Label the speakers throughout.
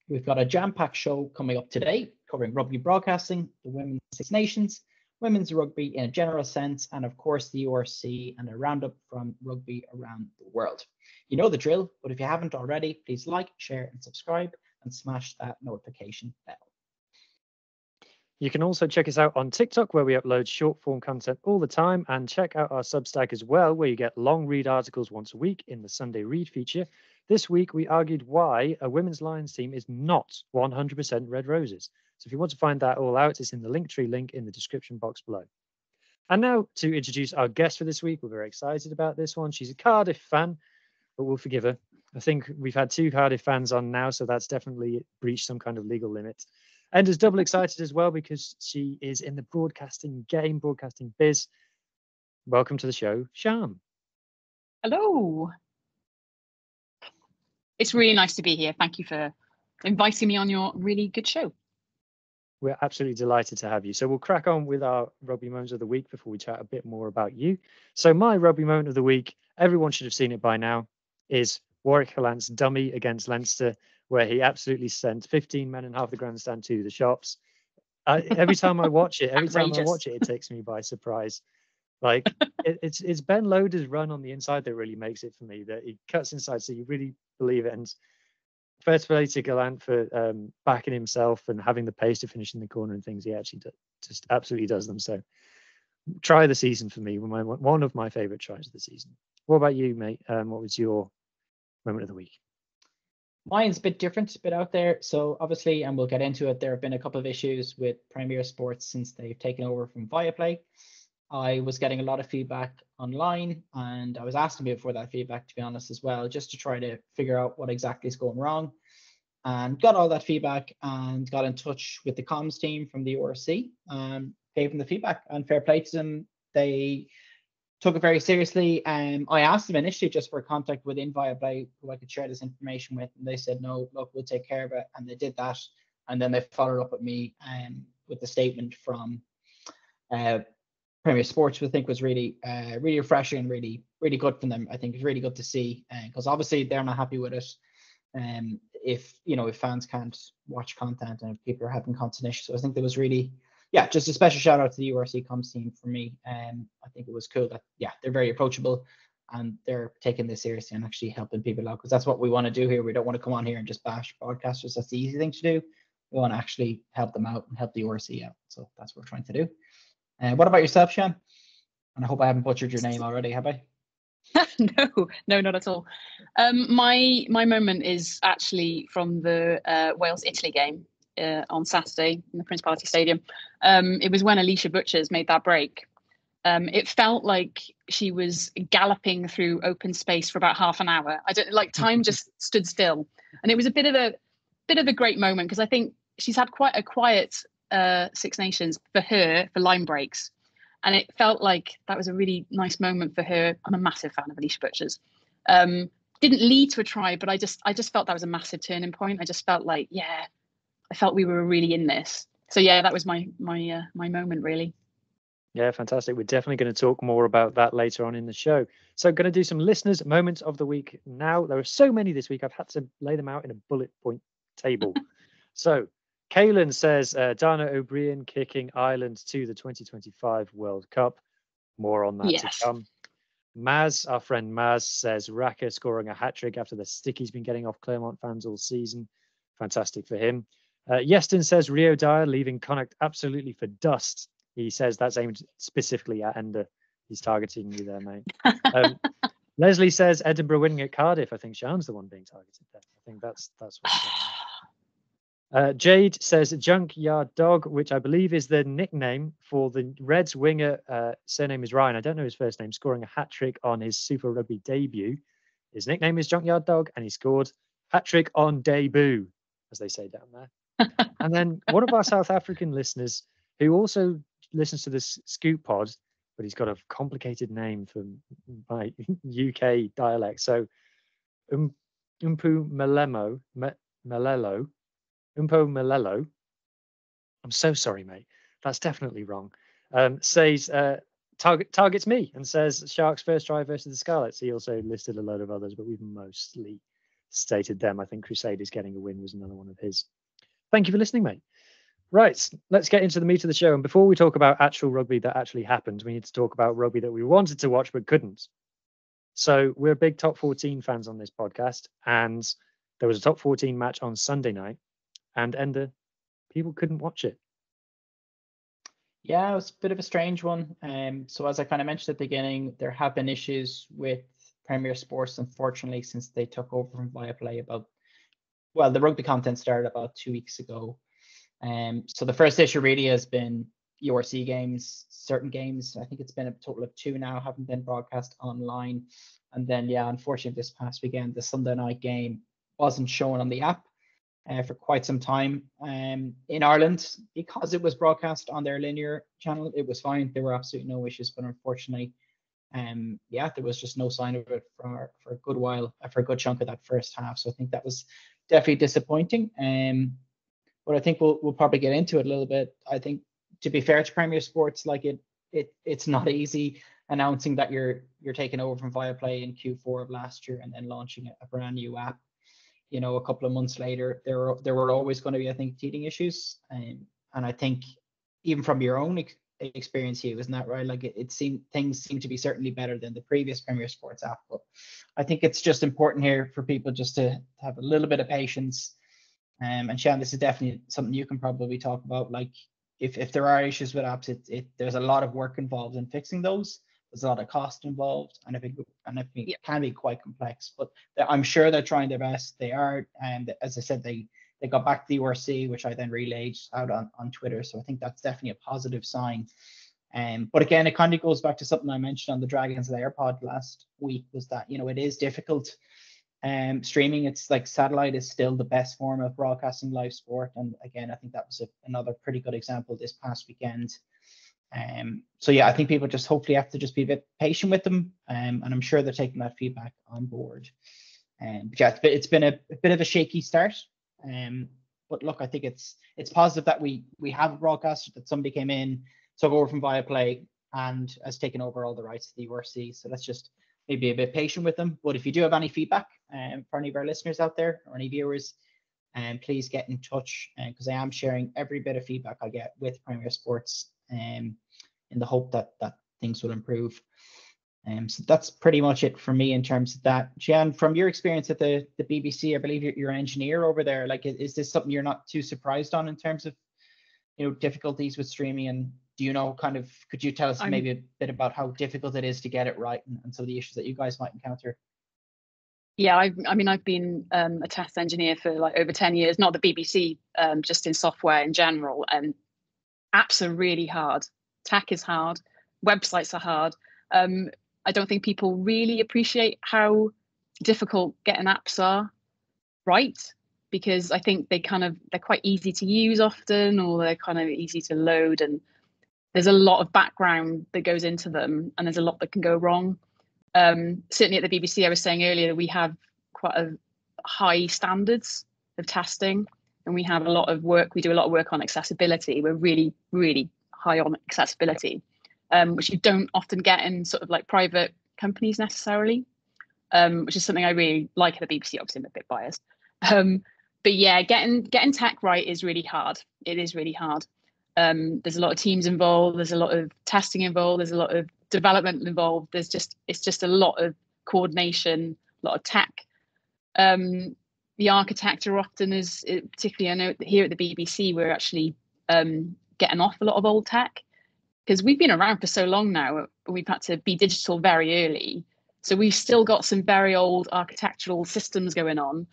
Speaker 1: We've got a jam-packed show coming up today, covering rugby broadcasting, the Women's Six Nations, women's rugby in a general sense, and of course the URC and a roundup from rugby around the world. You know the drill, but if you haven't already, please like, share, and subscribe, and smash that notification bell.
Speaker 2: You can also check us out on TikTok, where we upload short form content all the time, and check out our Substack as well, where you get long read articles once a week in the Sunday Read feature. This week, we argued why a women's Lions team is not 100% Red Roses. So if you want to find that all out, it's in the Linktree link in the description box below. And now to introduce our guest for this week. We're very excited about this one. She's a Cardiff fan, but we'll forgive her. I think we've had 2 Cardiff fans on now, so that's definitely breached some kind of legal limit. And is double excited as well because she is in the broadcasting biz. Welcome to the show, Sian.
Speaker 3: Hello. It's really nice to be here. Thank you for inviting me on your really good show.
Speaker 2: We're absolutely delighted to have you. So we'll crack on with our rugby moments of the week before we chat a bit more about you. So my rugby moment of the week, everyone should have seen it by now, is Warwick Gallant's dummy against Leinster, where he absolutely sent 15 men and half the grandstand to the shops. Every time I watch it, it takes me by surprise. Like it's Ben Loader's run on the inside that really makes it for me, that he cuts inside, so you really believe it. And fair play to Gallant for backing himself and having the pace to finish in the corner and things. He actually just absolutely does them. So try of the season for me, one of my favourite tries of the season. What about you, mate? What was your moment of the week?
Speaker 1: Mine's a bit different, a bit out there. So obviously, and we'll get into it, there have been a couple of issues with Premier Sports since they've taken over from Viaplay. I was getting a lot of feedback online, and I was asking people for that feedback, to be honest, as well, just to try to figure out what exactly is going wrong. And got all that feedback and got in touch with the comms team from the URC and gave them the feedback, and fair play to them. They took it very seriously. I asked them initially just for contact within Viaplay who I could share this information with, and they said, no, look, we'll take care of it. And they did that. And then they followed up with me with the statement from Premier Sports, which I think was really refreshing and really good from them. I think it's really good to see, because obviously they're not happy with it. If fans can't watch content and if people are having content issues. So I think there was really, just a special shout out to the URC comms team for me. I think it was cool that, they're very approachable and they're taking this seriously and actually helping people out, because that's what we want to do here. We don't want to come on here and just bash broadcasters. That's the easy thing to do. We want to actually help them out and help the URC out. So that's what we're trying to do. What about yourself, Sian? And I hope I haven't butchered your name already, have I?
Speaker 3: No, not at all. My moment is actually from the Wales-Italy game on Saturday in the Principality Stadium. It was when Alicia Butchers made that break. It felt like she was galloping through open space for about half an hour. Time just stood still, and it was a bit of a great moment, because I think she's had quite a quiet Six Nations for line breaks. And it felt like that was a really nice moment for her. I'm a massive fan of Alicia Butchers. Didn't lead to a try, but I just felt that was a massive turning point. I just felt like, I felt we were really in this. So that was my moment, really.
Speaker 2: Yeah, fantastic. We're definitely going to talk more about that later on in the show. So going to do some listeners' moments of the week now. There are so many this week, I've had to lay them out in a bullet point table. So Kaylin says Dana O'Brien kicking Ireland to the 2025 World Cup. More on that to come. Maz, our friend Maz, says Raka scoring a hat-trick after the stick he's been getting off Claremont fans all season. Fantastic for him. Yeston says Rio Dyer leaving Connacht absolutely for dust. He says that's aimed specifically at Ender. He's targeting you there, mate. Leslie says Edinburgh winning at Cardiff. I think Sian's the one being targeted there. I think that's what Jade says Junkyard Dog, which I believe is the nickname for the Reds winger. Surname is Ryan. I don't know his first name. Scoring a hat-trick on his Super Rugby debut. His nickname is Junkyard Dog, and he scored hat-trick on debut, as they say down there. And then one of our South African listeners, who also listens to this Scoop pod, but he's got a complicated name for my UK dialect. So Umpu Melelo. I'm so sorry, mate. That's definitely wrong. Says targets me and says Sharks first try versus the Scarlets. He also listed a load of others, but we've mostly stated them. I think Crusaders getting a win was another one of his. Thank you for listening, mate. Right, let's get into the meat of the show. And before we talk about actual rugby that actually happened, we need to talk about rugby that we wanted to watch but couldn't. So we're big top 14 fans on this podcast, and there was a top 14 match on Sunday night, and Ender, people couldn't watch it.
Speaker 1: Yeah, it was a bit of a strange one. So as I kind of mentioned at the beginning, there have been issues with Premier Sports, unfortunately, since they took over from Viaplay the rugby content started about 2 weeks ago. So the first issue really has been URC games, certain games. I think it's been a total of 2 now, haven't been broadcast online. And then, yeah, unfortunately, this past weekend, the Sunday night game wasn't shown on the app for quite some time. In Ireland, because it was broadcast on their linear channel, it was fine. There were absolutely no issues, but unfortunately, there was just no sign of it for a good while, for a good chunk of that first half. So I think that was definitely disappointing. But I think we'll probably get into it a little bit. I think, to be fair to Premier Sports, like it's not easy announcing that you're taking over from Viaplay in Q4 of last year and then launching a brand new app. You know, a couple of months later, there were always going to be, I think, teething issues. And I think even from your own experience here, isn't that right? Like things seem to be certainly better than the previous Premier Sports app. But I think it's just important here for people just to have a little bit of patience. And Sian, this is definitely something you can probably talk about. Like if there are issues with apps, there's a lot of work involved in fixing those. There's a lot of cost involved, and it can be quite complex. But I'm sure they're trying their best. They are, and as I said, they got back to the URC, which I then relayed out on Twitter. So I think that's definitely a positive sign. But again, it kind of goes back to something I mentioned on the Dragons Lair pod last week, was that, you know, it is difficult. Streaming, it's like satellite is still the best form of broadcasting live sport. And again, I think that was another pretty good example this past weekend. So yeah, I think people just hopefully have to just be a bit patient with them. And I'm sure they're taking that feedback on board. But yeah, it's been a bit of a shaky start. But look, I think it's positive that we have a broadcaster, that somebody came in, took over from Viaplay, and has taken over all the rights to the URC. So let's just maybe a bit patient with them. But if you do have any feedback for any of our listeners out there or any viewers, please get in touch, because I am sharing every bit of feedback I get with Premier Sports, in the hope that things will improve. So that's pretty much it for me in terms of that. Sian, from your experience at the BBC, I believe you're an engineer over there. Like, is this something you're not too surprised on in terms of, you know, difficulties with streaming? And do you know, could you tell us maybe a bit about how difficult it is to get it right and some of the issues that you guys might encounter?
Speaker 3: Yeah, I've been a test engineer for like over 10 years, not the BBC, just in software in general. And apps are really hard. Tech is hard. Websites are hard. I don't think people really appreciate how difficult getting apps are right, because I think they're quite easy to use often, or they're kind of easy to load, and there's a lot of background that goes into them, and there's a lot that can go wrong. Certainly at the BBC, I was saying earlier, we have quite a high standards of testing, and we do a lot of work on accessibility. We're really, really high on accessibility, which you don't often get in sort of like private companies necessarily, which is something I really like at the BBC. Obviously, I'm a bit biased. But yeah, getting tech right is really hard. It is really hard. There's a lot of teams involved. There's a lot of testing involved. There's a lot of development involved. It's just a lot of coordination, a lot of tech. The architecture often is, particularly I know here at the BBC, we're actually getting off a lot of old tech, because we've been around for so long now. We've had to be digital very early. So we've still got some very old architectural systems going on.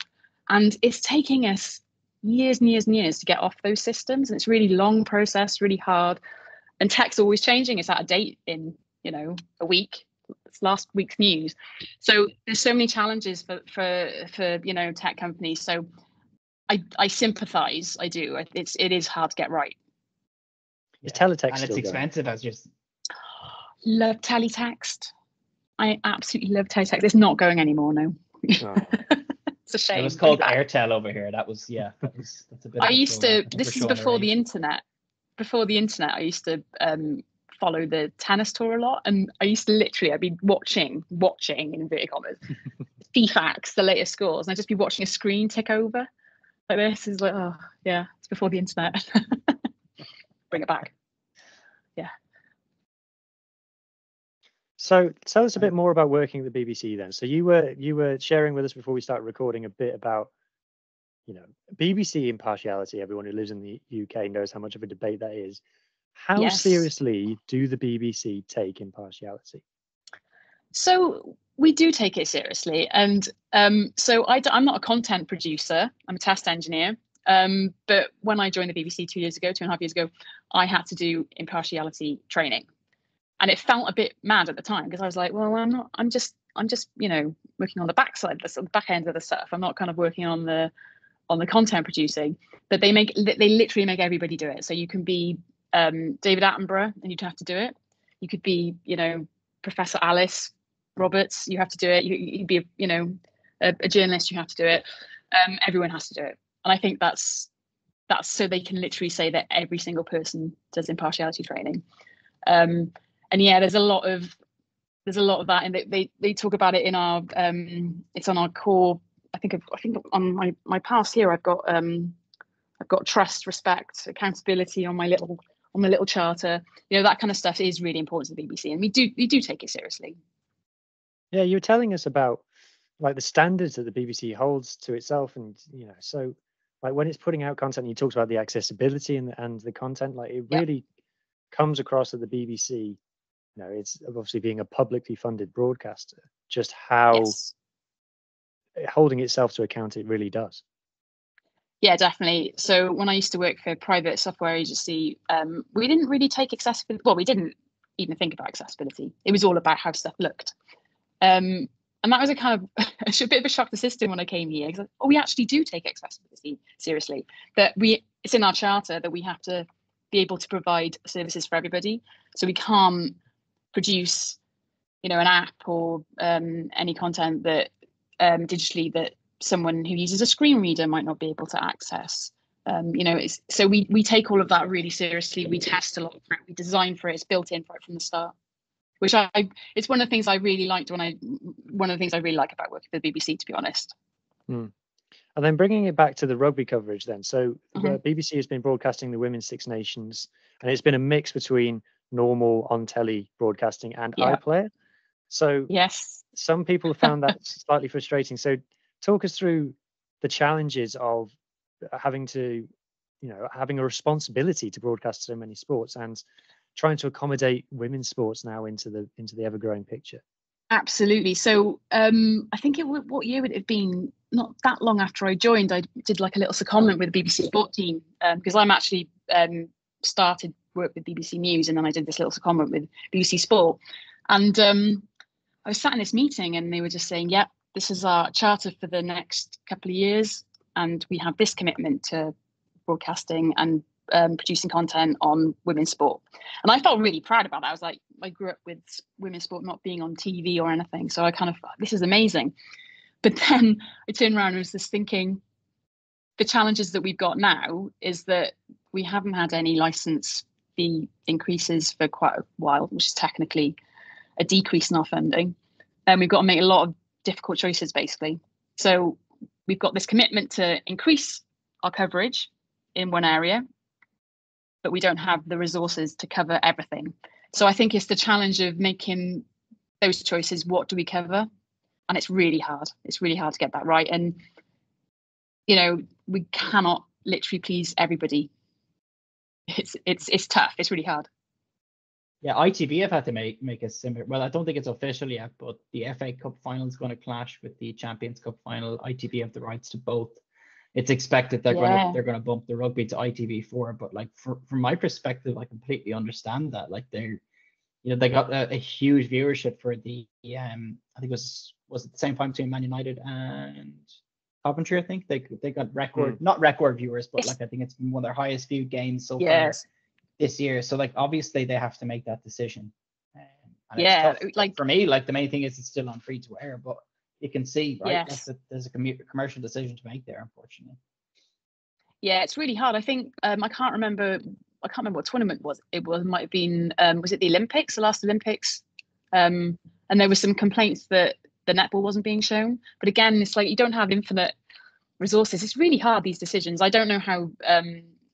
Speaker 3: And it's taking us years and years and years to get off those systems. And it's a really long process, really hard. And tech's always changing. It's out of date in, a week. It's last week's news. So there's so many challenges for tech companies. So I sympathize. I do. It is hard to get right.
Speaker 2: Is teletext
Speaker 1: and it's expensive as just
Speaker 3: love teletext. I absolutely love teletext. It's not going anymore, no. Oh. It's a shame.
Speaker 1: It was called Airtel over here. That's a bit.
Speaker 3: This is before the internet. Before the internet, I used to follow the tennis tour a lot, and I used to I'd be watching in inverted commas, CFAX, the latest scores, and I'd just be watching a screen tick over like this. Is like, oh yeah, it's before the internet. Bring it back. Yeah.
Speaker 2: So tell us a bit more about working at the BBC then. So you were sharing with us before we started recording a bit about, you know, BBC impartiality. Everyone who lives in the UK knows how much of a debate that is. How
Speaker 3: Yes.
Speaker 2: seriously do the BBC take impartiality?
Speaker 3: So we do take it seriously, and so I'm not a content producer. I'm a test engineer. But when I joined the BBC 2.5 years ago, I had to do impartiality training, and it felt a bit mad at the time because I was like, well, I'm just you know, working on the backside, the back end of the stuff. I'm not kind of working on the content producing. But they literally make everybody do it. So you can be David Attenborough and you'd have to do it. You could be, you know, Professor Alice Roberts, you have to do it. You'd be, you know, a journalist, you have to do it. Everyone has to do it. And I think that's so they can literally say that every single person does impartiality training. And yeah, there's a lot of that, and they talk about it in our it's on our core. I think on my pass here I've got trust, respect, accountability on my little charter. You know, that kind of stuff is really important to the BBC, and we do take it seriously.
Speaker 2: Yeah, you were telling us about like the standards that the BBC holds to itself, and you know, so like when it's putting out content, you talked about the accessibility and the content. Like it really comes across that the BBC, you know, it's obviously being a publicly funded broadcaster, just how holding itself to account it really does.
Speaker 3: Yeah, definitely. So when I used to work for a private software agency, we didn't really take accessibility. Well, we didn't even think about accessibility. It was all about how stuff looked. And that was a kind of a bit of a shock to the system when I came here. Because we actually do take accessibility seriously. That it's in our charter that we have to be able to provide services for everybody. So we can't produce, you know, an app or any content that digitally that someone who uses a screen reader might not be able to access. You know, so we take all of that really seriously. We test a lot for it. We design for it. It's built in for it from the start. Which it's one of the things I really liked one of the things I really like about working for the BBC, to be honest.
Speaker 2: And then bringing it back to the rugby coverage then. So the BBC has been broadcasting the Women's Six Nations, and it's been a mix between normal on telly broadcasting and iPlayer. So
Speaker 3: yes,
Speaker 2: some people have found that slightly frustrating. So talk us through the challenges of having to, you know, having a responsibility to broadcast so many sports and trying to accommodate women's sports now into the ever-growing picture.
Speaker 3: Absolutely. So I think what year would it have been? Not that long after I joined, I did like a little secondment with the BBC Sport team because I'm actually started work with BBC News, and then I did this little secondment with BBC Sport. And I was sat in this meeting, and they were just saying, "Yeah, this is our charter for the next couple of years, and we have this commitment to broadcasting and producing content on women's sport." And I felt really proud about that. I was like, I grew up with women's sport not being on TV or anything, so I kind of, this is amazing. But then I turned around and was just thinking, the challenges that we've got now is that we haven't had any license fee increases for quite a while, which is technically a decrease in our funding, and we've got to make a lot of difficult choices basically. So we've got this commitment to increase our coverage in one area, but we don't have the resources to cover everything. So I think it's the challenge of making those choices. What do we cover? And it's really hard. It's really hard to get that right. And, you know, we cannot literally please everybody. It's tough. It's really hard.
Speaker 1: Yeah, ITV have had to make a similar. Well, I don't think it's official yet, but the FA Cup final is going to clash with the Champions Cup final. ITV have the rights to both. It's expected they're going to bump the rugby to ITV4, but like from my perspective, I completely understand that. Like they got a huge viewership for the I think was it the same time between Man United and Coventry. I think they got not record viewers, but like I think it's one of their highest viewed games so far this year. So like obviously they have to make that decision. And like for me, like the main thing is it's still on free to air, but you can see, right?
Speaker 3: Yes.
Speaker 1: There's a commercial decision to make there, unfortunately.
Speaker 3: Yeah, it's really hard. I think I can't remember what tournament it might have been was it the Olympics, the last Olympics? And there were some complaints that the netball wasn't being shown. But again, it's like you don't have infinite resources. It's really hard, these decisions. I don't know how.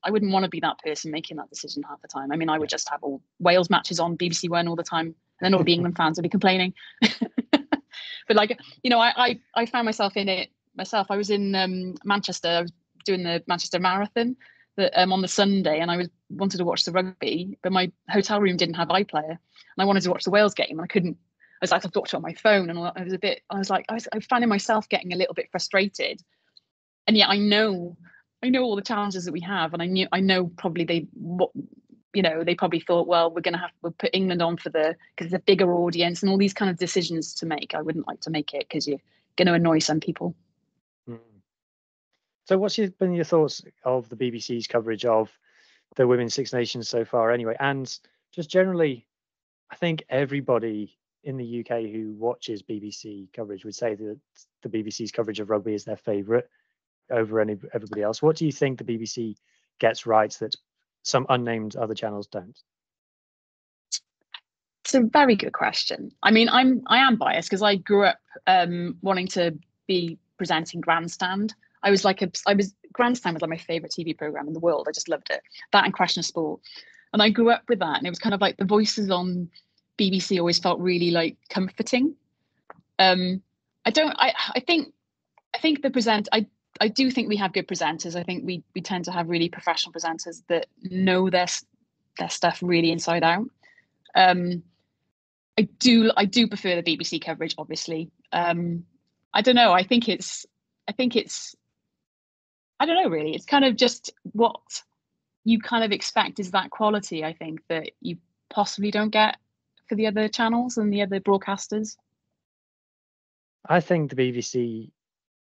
Speaker 3: I wouldn't want to be that person making that decision half the time. I mean, I would just have all Wales matches on BBC One all the time, and then all the England fans would be complaining. But like, you know, I found myself in it myself. I was in Manchester. I was doing the Manchester Marathon on the Sunday, and I wanted to watch the rugby, but my hotel room didn't have iPlayer, and I wanted to watch the Wales game, and I couldn't. I was like, I've got it on my phone, and I was finding myself getting a little bit frustrated, and yet I know all the challenges that we have, and I know probably they probably thought, well, we'll put England on because it's a bigger audience, and all these kind of decisions to make. I wouldn't like to make it because you're going to annoy some people.
Speaker 2: So what's been your thoughts of the BBC's coverage of the Women's Six Nations so far anyway? And just generally, I think everybody in the UK who watches BBC coverage would say that the BBC's coverage of rugby is their favourite over everybody else. What do you think the BBC gets right that some unnamed other channels don't?
Speaker 3: It's a very good question. I mean, I am biased because I grew up wanting to be presenting Grandstand. Grandstand was like my favorite TV program in the world. I just loved it. That and Question of Sport. And I grew up with that. And it was kind of like the voices on BBC always felt really like comforting. I think I do think we have good presenters. I think we tend to have really professional presenters that know their stuff really inside out. I do prefer the BBC coverage, obviously. I don't know. I think it's I don't know, really. It's kind of just what you kind of expect is that quality, I think, that you possibly don't get for the other channels and the other broadcasters.
Speaker 2: I think the BBC,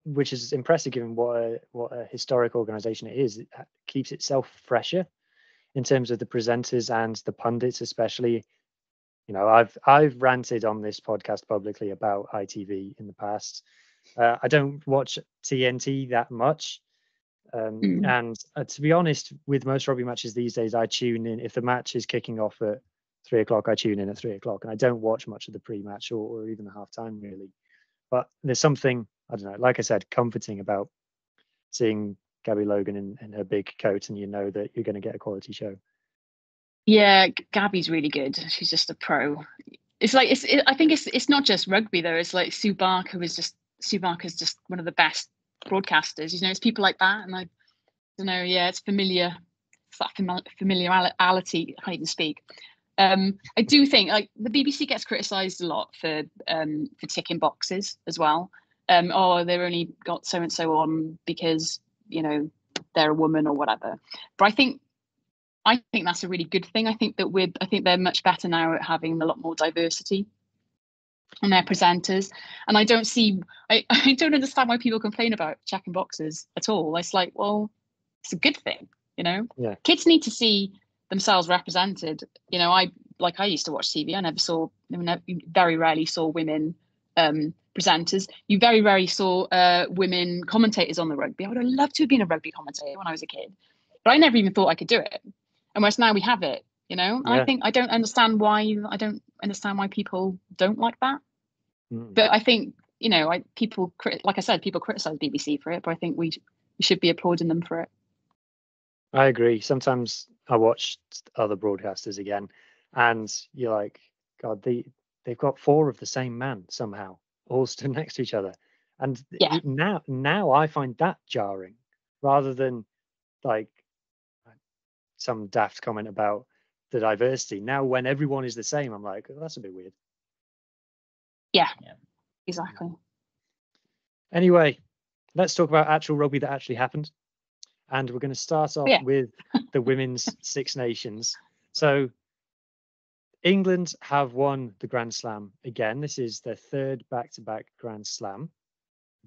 Speaker 2: which is impressive given what a historic organisation it is, it keeps itself fresher in terms of the presenters and the pundits, especially. You know, I've ranted on this podcast publicly about ITV in the past. I don't watch TNT that much. And to be honest, with most rugby matches these days, I tune in. If the match is kicking off at 3 o'clock, I tune in at 3 o'clock. And I don't watch much of the pre-match or even the half-time, really. But there's something, I don't know, like I said, comforting about seeing Gabby Logan in her big coat, and you know that you're going to get a quality show.
Speaker 3: Yeah, Gabby's really good. She's just a pro. It's like I think it's not just rugby though. It's like Sue Barker's just one of the best broadcasters. You know, it's people like that, and I don't know. Yeah, it's familiar. It's that familiarity, hide and speak. I do think like the BBC gets criticised a lot for ticking boxes as well. They've only got so and so on because you know they're a woman or whatever. But I think that's a really good thing. I think they're much better now at having a lot more diversity on their presenters. And I don't understand why people complain about checking boxes at all. It's like, well, it's a good thing, you know?
Speaker 2: Yeah.
Speaker 3: Kids need to see themselves represented. You know, I used to watch TV. Very rarely saw women presenters. You very rarely saw women commentators on the rugby. I would have loved to have been a rugby commentator when I was a kid, but I never even thought I could do it. And whereas now we have it, you know. Yeah. I don't understand why people don't like that. But I think, you know, people criticize BBC for it, but I think we should be applauding them for it.
Speaker 2: I agree. Sometimes I watch other broadcasters again, and you're like, God, they've got 4 of the same man somehow, all stood next to each other. And yeah. now I find that jarring, rather than like some daft comment about the diversity. Now when everyone is the same, I'm like, oh, that's a bit weird.
Speaker 3: Yeah, exactly.
Speaker 2: Anyway, let's talk about actual rugby that actually happened. And we're going to start off with the Women's Six Nations. So England have won the Grand Slam again. This is their 3rd back-to-back Grand Slam.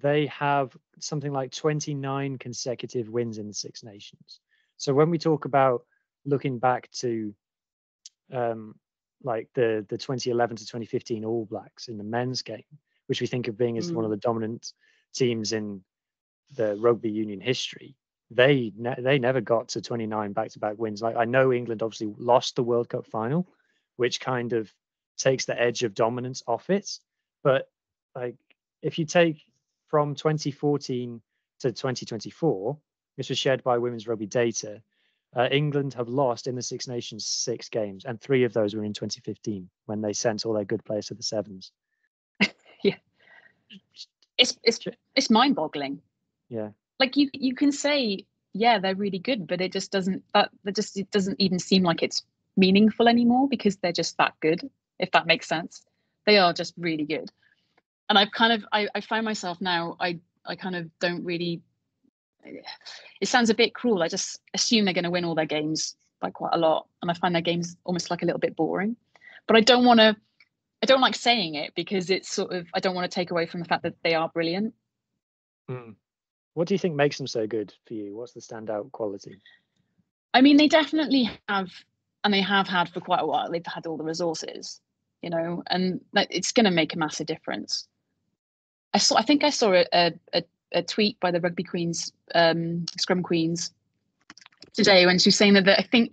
Speaker 2: They have something like 29 consecutive wins in the Six Nations. So when we talk about looking back to like the 2011 to 2015 All Blacks in the men's game, which we think of being as one of the dominant teams in the rugby union history, they never got to 29 back-to-back wins. Like, I know England obviously lost the World Cup final, which kind of takes the edge of dominance off it, but like if you take from 2014 to 2024, this was shared by Women's Rugby Data. England have lost in the Six Nations 6 games, and 3 of those were in 2015 when they sent all their good players to the Sevens.
Speaker 3: Yeah, it's mind-boggling.
Speaker 2: Yeah,
Speaker 3: like you can say, yeah, they're really good, but it doesn't even seem like it's meaningful anymore because they're just that good, if that makes sense. They are just really good. And I find myself now, I kind of don't really, it sounds a bit cruel, I just assume they're going to win all their games by quite a lot, and I find their games almost like a little bit boring. But I don't like saying it because it's sort of, I don't want to take away from the fact that they are brilliant.
Speaker 2: What do you think makes them so good for you? What's the standout quality?
Speaker 3: I mean, they definitely have, and they have had for quite a while, they've had all the resources, you know, and it's going to make a massive difference. I think I saw a tweet by the Rugby Queens, Scrum Queens today, when she was saying that I think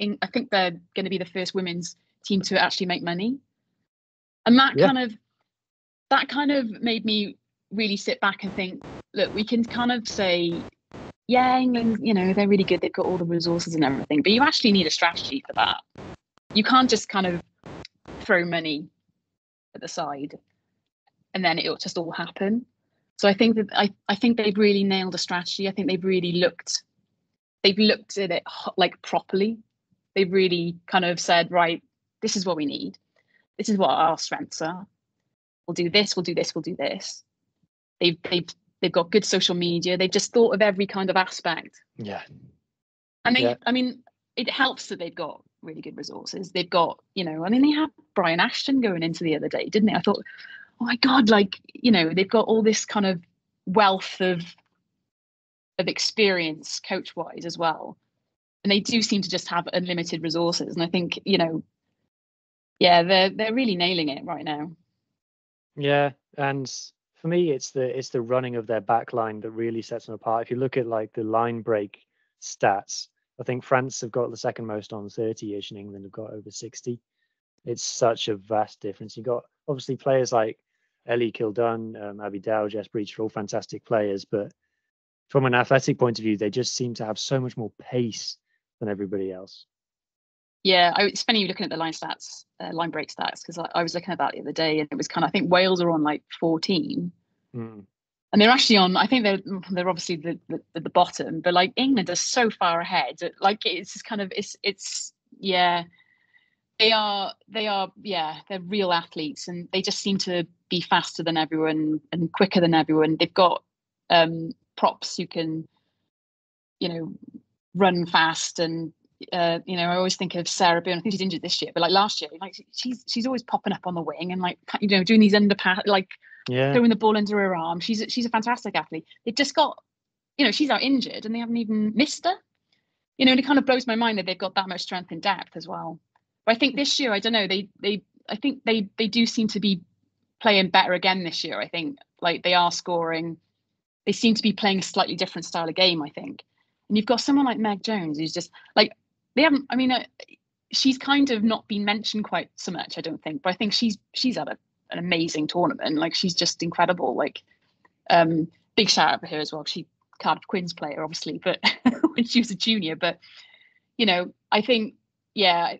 Speaker 3: they're going to be the first women's team to actually make money, and that kind of made me really sit back and think, look, we can kind of say, yeah, England, you know, they're really good, they've got all the resources and everything, but you actually need a strategy for that. You can't just kind of throw money at the side and then it'll just all happen. So I think that I think they've really nailed a strategy. I think they've looked at it like properly. They've really kind of said, right, this is what we need. This is what our strengths are. We'll do this, we'll do this, we'll do this. They've got good social media. They've just thought of every kind of aspect.
Speaker 2: Yeah.
Speaker 3: And I mean, it helps that they've got really good resources. They've got, you know, I mean, they had Brian Ashton going into the other day, didn't they? I thought, oh my God, like, you know, they've got all this kind of wealth of experience coach-wise as well. And they do seem to just have unlimited resources. And I think, you know, yeah, they're really nailing it right now.
Speaker 2: Yeah, and for me, it's the running of their back line that really sets them apart. If you look at like the line break stats, I think France have got the second most on 30-ish, and England have got over 60. It's such a vast difference. You've got obviously players like Ellie Kildun, Abby Dow, Jess Breach are all fantastic players, but from an athletic point of view, they just seem to have so much more pace than everybody else.
Speaker 3: Yeah, it's funny looking at the line break stats, because I was looking at that the other day, and it was kind of, I think Wales are on like 14, and they're actually on, I think they're obviously the bottom, but like England are so far ahead. Like it's just kind of it's yeah, they are yeah, they're real athletes, and they just seem to be faster than everyone and quicker than everyone. They've got props who can, you know, run fast, and you know, I always think of Sarah Byrne. I think she's injured this year, but like last year, like she's always popping up on the wing and like, you know, doing these underpass, like throwing the ball under her arm. She's a fantastic athlete. They've just got, you know, she's out injured and they haven't even missed her. You know, and it kind of blows my mind that they've got that much strength in depth as well. But I think this year, I don't know, I think they do seem to be playing better again this year. I think like they are scoring. They seem to be playing a slightly different style of game, I think. And you've got someone like Meg Jones, who's just like, they haven't, I mean, she's kind of not been mentioned quite so much, I don't think, but I think she's had an amazing tournament. Like, she's just incredible. Like, big shout out for her as well. She Cardiff Quins player, obviously, but when she was a junior. But, you know, I think, yeah,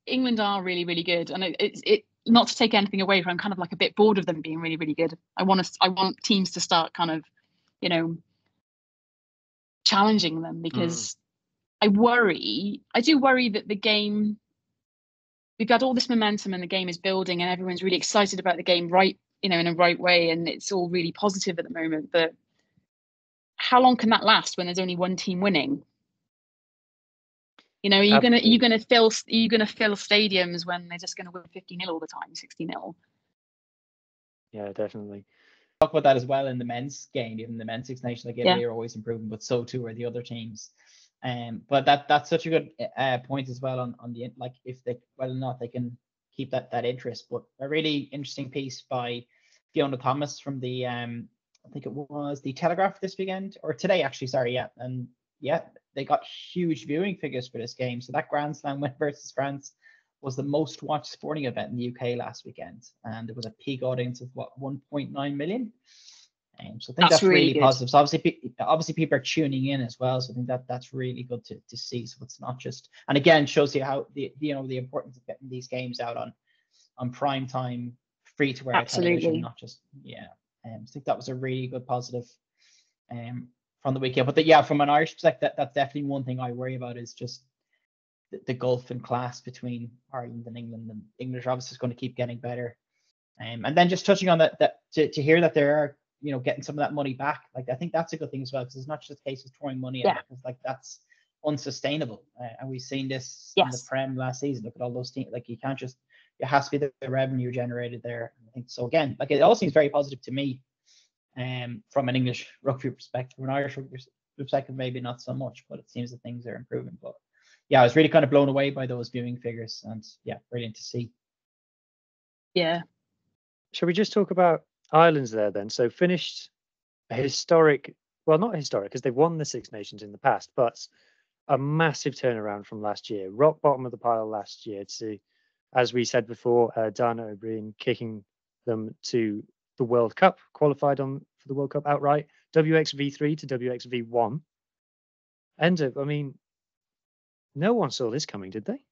Speaker 3: England are really, really good. And it not to take anything away from, I'm kind of like a bit bored of them being really, really good. I want teams to start kind of, you know, challenging them, because I do worry that the game, we've got all this momentum and the game is building and everyone's really excited about the game, right, you know, in a right way, and it's all really positive at the moment. But how long can that last when there's only one team winning? You know, are you gonna fill stadiums when they're just gonna win 50-0 all the time, 60-0?
Speaker 2: Yeah, definitely.
Speaker 1: Talk about that as well in the men's game, even the men's Six Nations, like Italy are always improving, but so too are the other teams. But that's such a good point as well on the, like, if they, whether or not they can keep that interest. But a really interesting piece by Fiona Thomas from the I think it was the Telegraph this weekend, or today actually, sorry, yeah. And yeah, they got huge viewing figures for this game. So that Grand Slam win versus France was the most watched sporting event in the UK last weekend, and there was a peak audience of what 1.9 million. So I think that's really
Speaker 3: good.
Speaker 1: positive. So obviously people are tuning in as well. So I think that's really good to see. So it's not just, and again, shows you how the importance of getting these games out on prime time, free to air television, not just I think that was a really good positive from the weekend. But from an Irish perspective, that's definitely one thing I worry about is just the gulf in class between Ireland and England. And English obviously is going to keep getting better. And then just touching on that to hear that there are getting some of that money back, like I think that's a good thing as well, because it's not just a case of throwing money at it, because like that's unsustainable. And we've seen this in the Prem last season. Look at all those teams. Like you can't just, it has to be the revenue generated there. I think so. Again, like it all seems very positive to me. From an English rugby perspective, from an Irish rugby perspective, maybe not so much, but it seems that things are improving. But I was really kind of blown away by those viewing figures, and brilliant to see.
Speaker 3: Yeah.
Speaker 2: Shall we just talk about Ireland's there then? So finished a historic, well, not historic because they've won the Six Nations in the past, but a massive turnaround from last year. Rock bottom of the pile last year to, as we said before, Dana O'Brien kicking them to the World Cup, qualified for the World Cup outright, WXV3 to WXV1. And I mean, no one saw this coming, did they?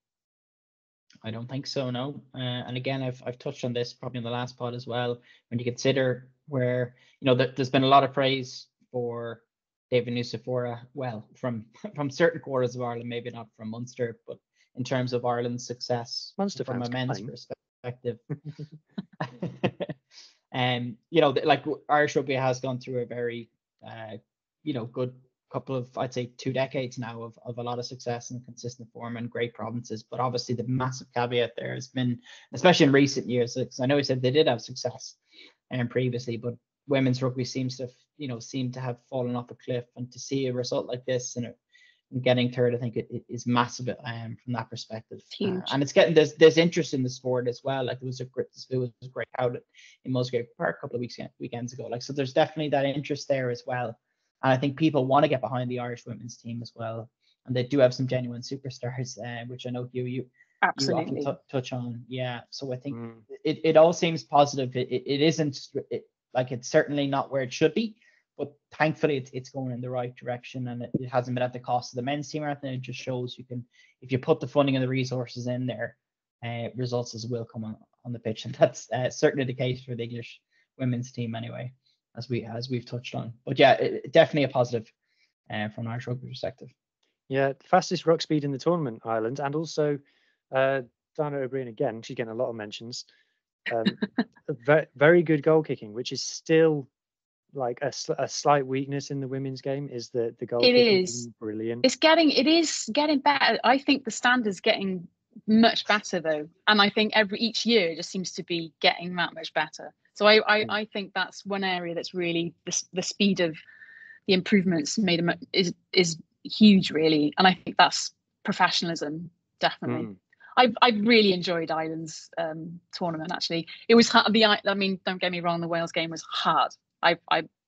Speaker 1: I don't think so, no. And again, I've touched on this probably in the last pod as well. When you consider where, there's been a lot of praise for David Nucifora, well, from certain quarters of Ireland, maybe not from Munster, but in terms of Ireland's success
Speaker 2: Munster
Speaker 1: from a men's
Speaker 2: claim.
Speaker 1: perspective. Like Irish rugby has gone through a very, good couple of, I'd say 2 decades now of a lot of success and consistent form and great provinces. But obviously the massive caveat there has been, especially in recent years, because I know he said they did have success previously, but women's rugby seems to have fallen off a cliff. And to see a result like this and getting third, I think it is massive from that perspective.
Speaker 3: Huge.
Speaker 1: And it's getting there's interest in the sport as well. Like it was a great crowd in Musgrave Park a couple of weekends ago. Like, so there's definitely that interest there as well. And I think people want to get behind the Irish women's team as well. And they do have some genuine superstars, which I know you often touch on. Yeah. So I think it all seems positive. It isn't like it's certainly not where it should be, but thankfully it's going in the right direction, and it hasn't been at the cost of the men's team or anything. It just shows you can, if you put the funding and the resources in there, results will come on the pitch. And that's certainly the case for the English women's team anyway, as we've touched on. But definitely a positive from an Irish rugby perspective.
Speaker 2: Yeah, fastest ruck speed in the tournament, Ireland, and also Dana O'Brien again. She's getting a lot of mentions. Very good goal kicking, which is still like a slight weakness in the women's game. Is the goal kicking is brilliant.
Speaker 3: It is getting better. I think the standard's getting much better though, and I think each year it just seems to be getting that much better. So I think that's one area that's really the speed of the improvements made is huge, really, and I think that's professionalism, definitely. I really enjoyed Ireland's tournament. Actually, it was hard. I mean, don't get me wrong, the Wales game was hard. I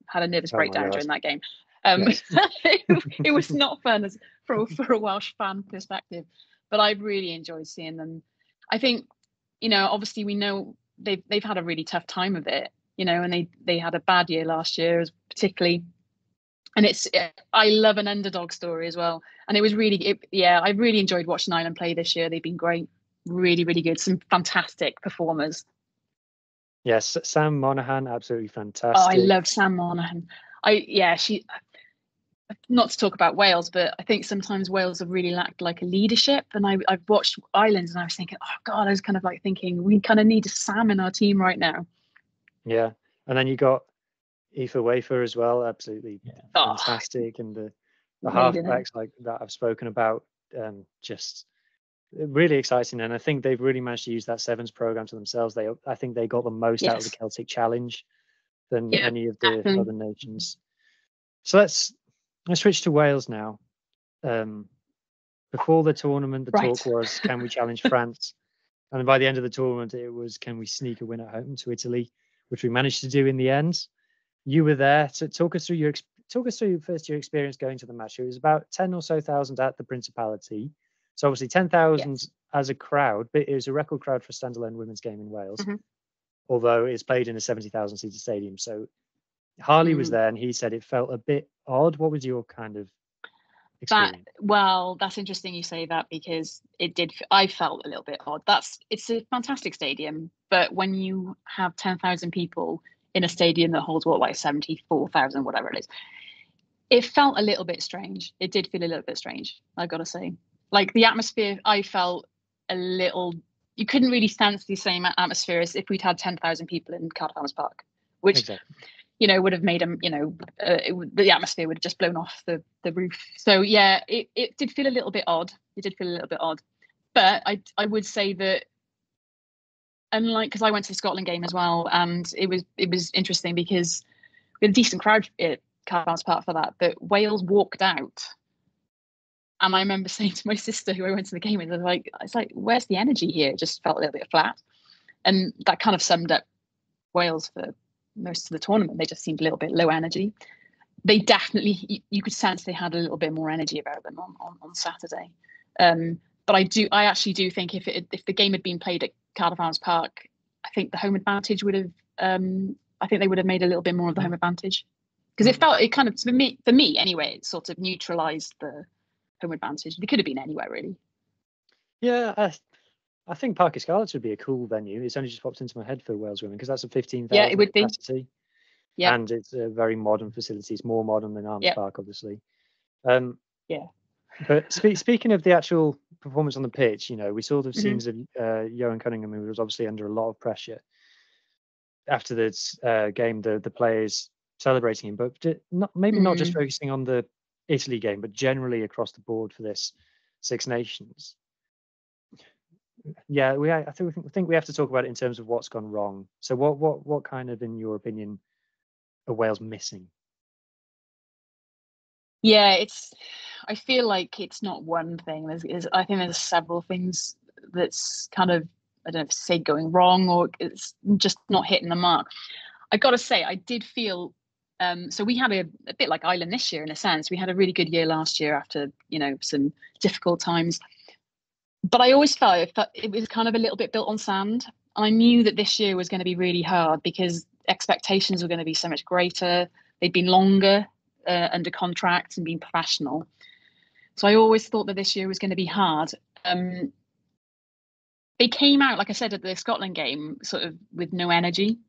Speaker 3: had a nervous breakdown during that game. It was not fun for a Welsh fan perspective, but I really enjoyed seeing them. I think, obviously we know they've had a really tough time of it, and they had a bad year last year, particularly. And I love an underdog story as well. And it was I really enjoyed watching Ireland play this year. They've been great, really, really good. Some fantastic performers.
Speaker 2: Yes, Sam Monaghan, absolutely fantastic.
Speaker 3: Oh, I love Sam Monaghan. She. Not to talk about Wales, but I think sometimes Wales have really lacked like a leadership. And I've watched Ireland and I was thinking, oh God, I was kind of like thinking we kind of need a Sam in our team right now.
Speaker 2: Yeah, and then you got Aoife Wafer as well, absolutely fantastic, and the halfbacks like that I've spoken about, just really exciting. And I think they've really managed to use that sevens program to themselves. I think they got the most out of the Celtic Challenge than any of the other nations. So let's switch to Wales now. Before the tournament, the talk was, can we challenge France? And by the end of the tournament, it was, can we sneak a win at home to Italy, which we managed to do in the end. You were there to talk us through first your experience going to the match. It was about 10 or so thousand at the Principality. So obviously 10,000 as a crowd, but it was a record crowd for a standalone women's game in Wales, although it's played in a 70,000 seated stadium. So Harley was there and he said it felt a bit odd. What was your kind of experience?
Speaker 3: Well, that's interesting you say that, because I felt a little bit odd. It's a fantastic stadium, but when you have 10,000 people in a stadium that holds 74,000, whatever it is, it felt a little bit strange. It did feel a little bit strange, I've got to say. Like the atmosphere, I felt a little, you couldn't really sense the same atmosphere as if we'd had 10,000 people in Cardiff Arms Park, which exactly. Would have made them, the atmosphere would have just blown off the roof. So yeah, it did feel a little bit odd. It did feel a little bit odd. But I would say that, unlike, because I went to the Scotland game as well, and it was interesting because we had a decent crowd at Cardiff Arms Park for that, but Wales walked out. And I remember saying to my sister, who I went to the game with, it's like, where's the energy here? It just felt a little bit flat. And that kind of summed up Wales for most of the tournament. They just seemed a little bit low energy. They definitely, you could sense they had a little bit more energy about them on Saturday. But I actually do think if the game had been played at Cardiff Arms Park, I think the home advantage would have, I think they would have made a little bit more of the home advantage. Because it kind of, for me anyway, it sort of neutralised the home advantage. They could have been anywhere, really.
Speaker 2: Yeah, I think Parc y Scarlets would be a cool venue. It's only just popped into my head for Wales women, because that's a 15,000 capacity. Yeah, and it's a very modern facility. It's more modern than Arms Park, obviously.
Speaker 3: Yeah.
Speaker 2: But speaking of the actual performance on the pitch, we saw the scenes of Johan Cunningham, who was obviously under a lot of pressure after this game. The players celebrating him, but not just focusing on the Italy game, but generally across the board for this Six Nations. Yeah, I think we have to talk about it in terms of what's gone wrong. So what kind of, in your opinion, are Wales missing?
Speaker 3: Yeah, I feel like it's not one thing. I think there's several things that's kind of, I don't know if to say going wrong, or it's just not hitting the mark. I got to say, I did feel, so we had a bit like Ireland this year in a sense. We had a really good year last year after, some difficult times. But I always felt it was kind of a little bit built on sand. I knew that this year was going to be really hard because expectations were going to be so much greater. They'd been longer under contract and been professional. So I always thought that this year was going to be hard. They came out, like I said, at the Scotland game, sort of with no energy.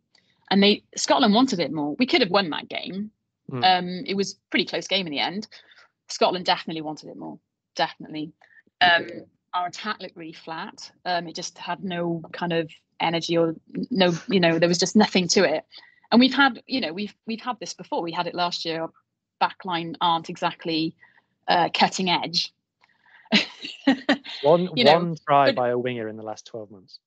Speaker 3: And Scotland wanted it more. We could have won that game. It was a pretty close game in the end. Scotland definitely wanted it more. Definitely. Our attack looked really flat. It just had no kind of energy, or no, there was just nothing to it. And we've had this before. We had it last year. Our backline aren't exactly cutting edge.
Speaker 2: one try by a winger in the last 12 months.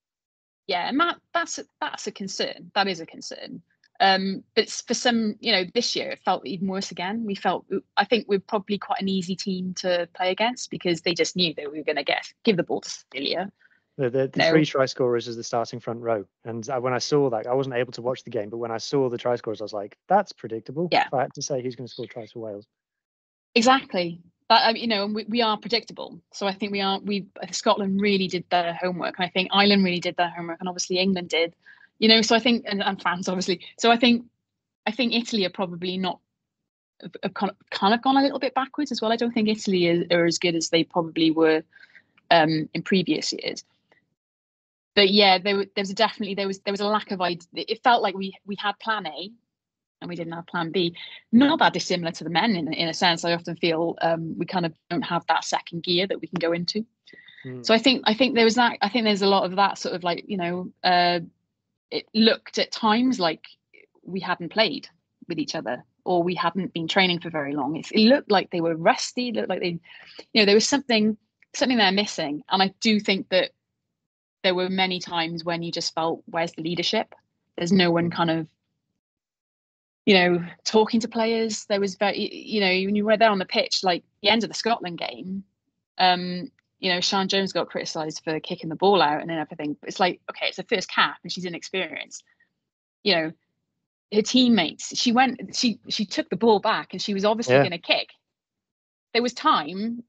Speaker 3: Yeah, and that's a concern. That is a concern. But for some, this year it felt even worse again. I think we're probably quite an easy team to play against, because they just knew that we were going to give the ball to Celia.
Speaker 2: The three try scorers as the starting front row. And when I saw that, I wasn't able to watch the game, but when I saw the try scorers, I was like, that's predictable.
Speaker 3: Yeah.
Speaker 2: If I had to say who's going to score tries for Wales.
Speaker 3: Exactly. But we are predictable. So I think Scotland really did their homework, and I think Ireland really did their homework, and obviously England did. So I think, and France obviously. So I think Italy are probably not, have kind of gone a little bit backwards as well. I don't think Italy are as good as they probably were in previous years. But yeah, there was a lack of idea. It felt like we had plan A, and we didn't have plan B. Not that dissimilar to the men in a sense. I often feel we kind of don't have that second gear that we can go into. So I think there was that. I think there's a lot of that sort of like, it looked at times like we hadn't played with each other, or we hadn't been training for very long. It looked like they were rusty. It looked like there was something they're missing. And I do think that there were many times when you just felt, where's the leadership? There's no one kind of, talking to players. There was very, when you were there on the pitch, like the end of the Scotland game, Sian Jones got criticised for kicking the ball out and everything. It's like, okay, it's her first cap and she's inexperienced. Her teammates, she took the ball back and she was obviously going to kick. There was time,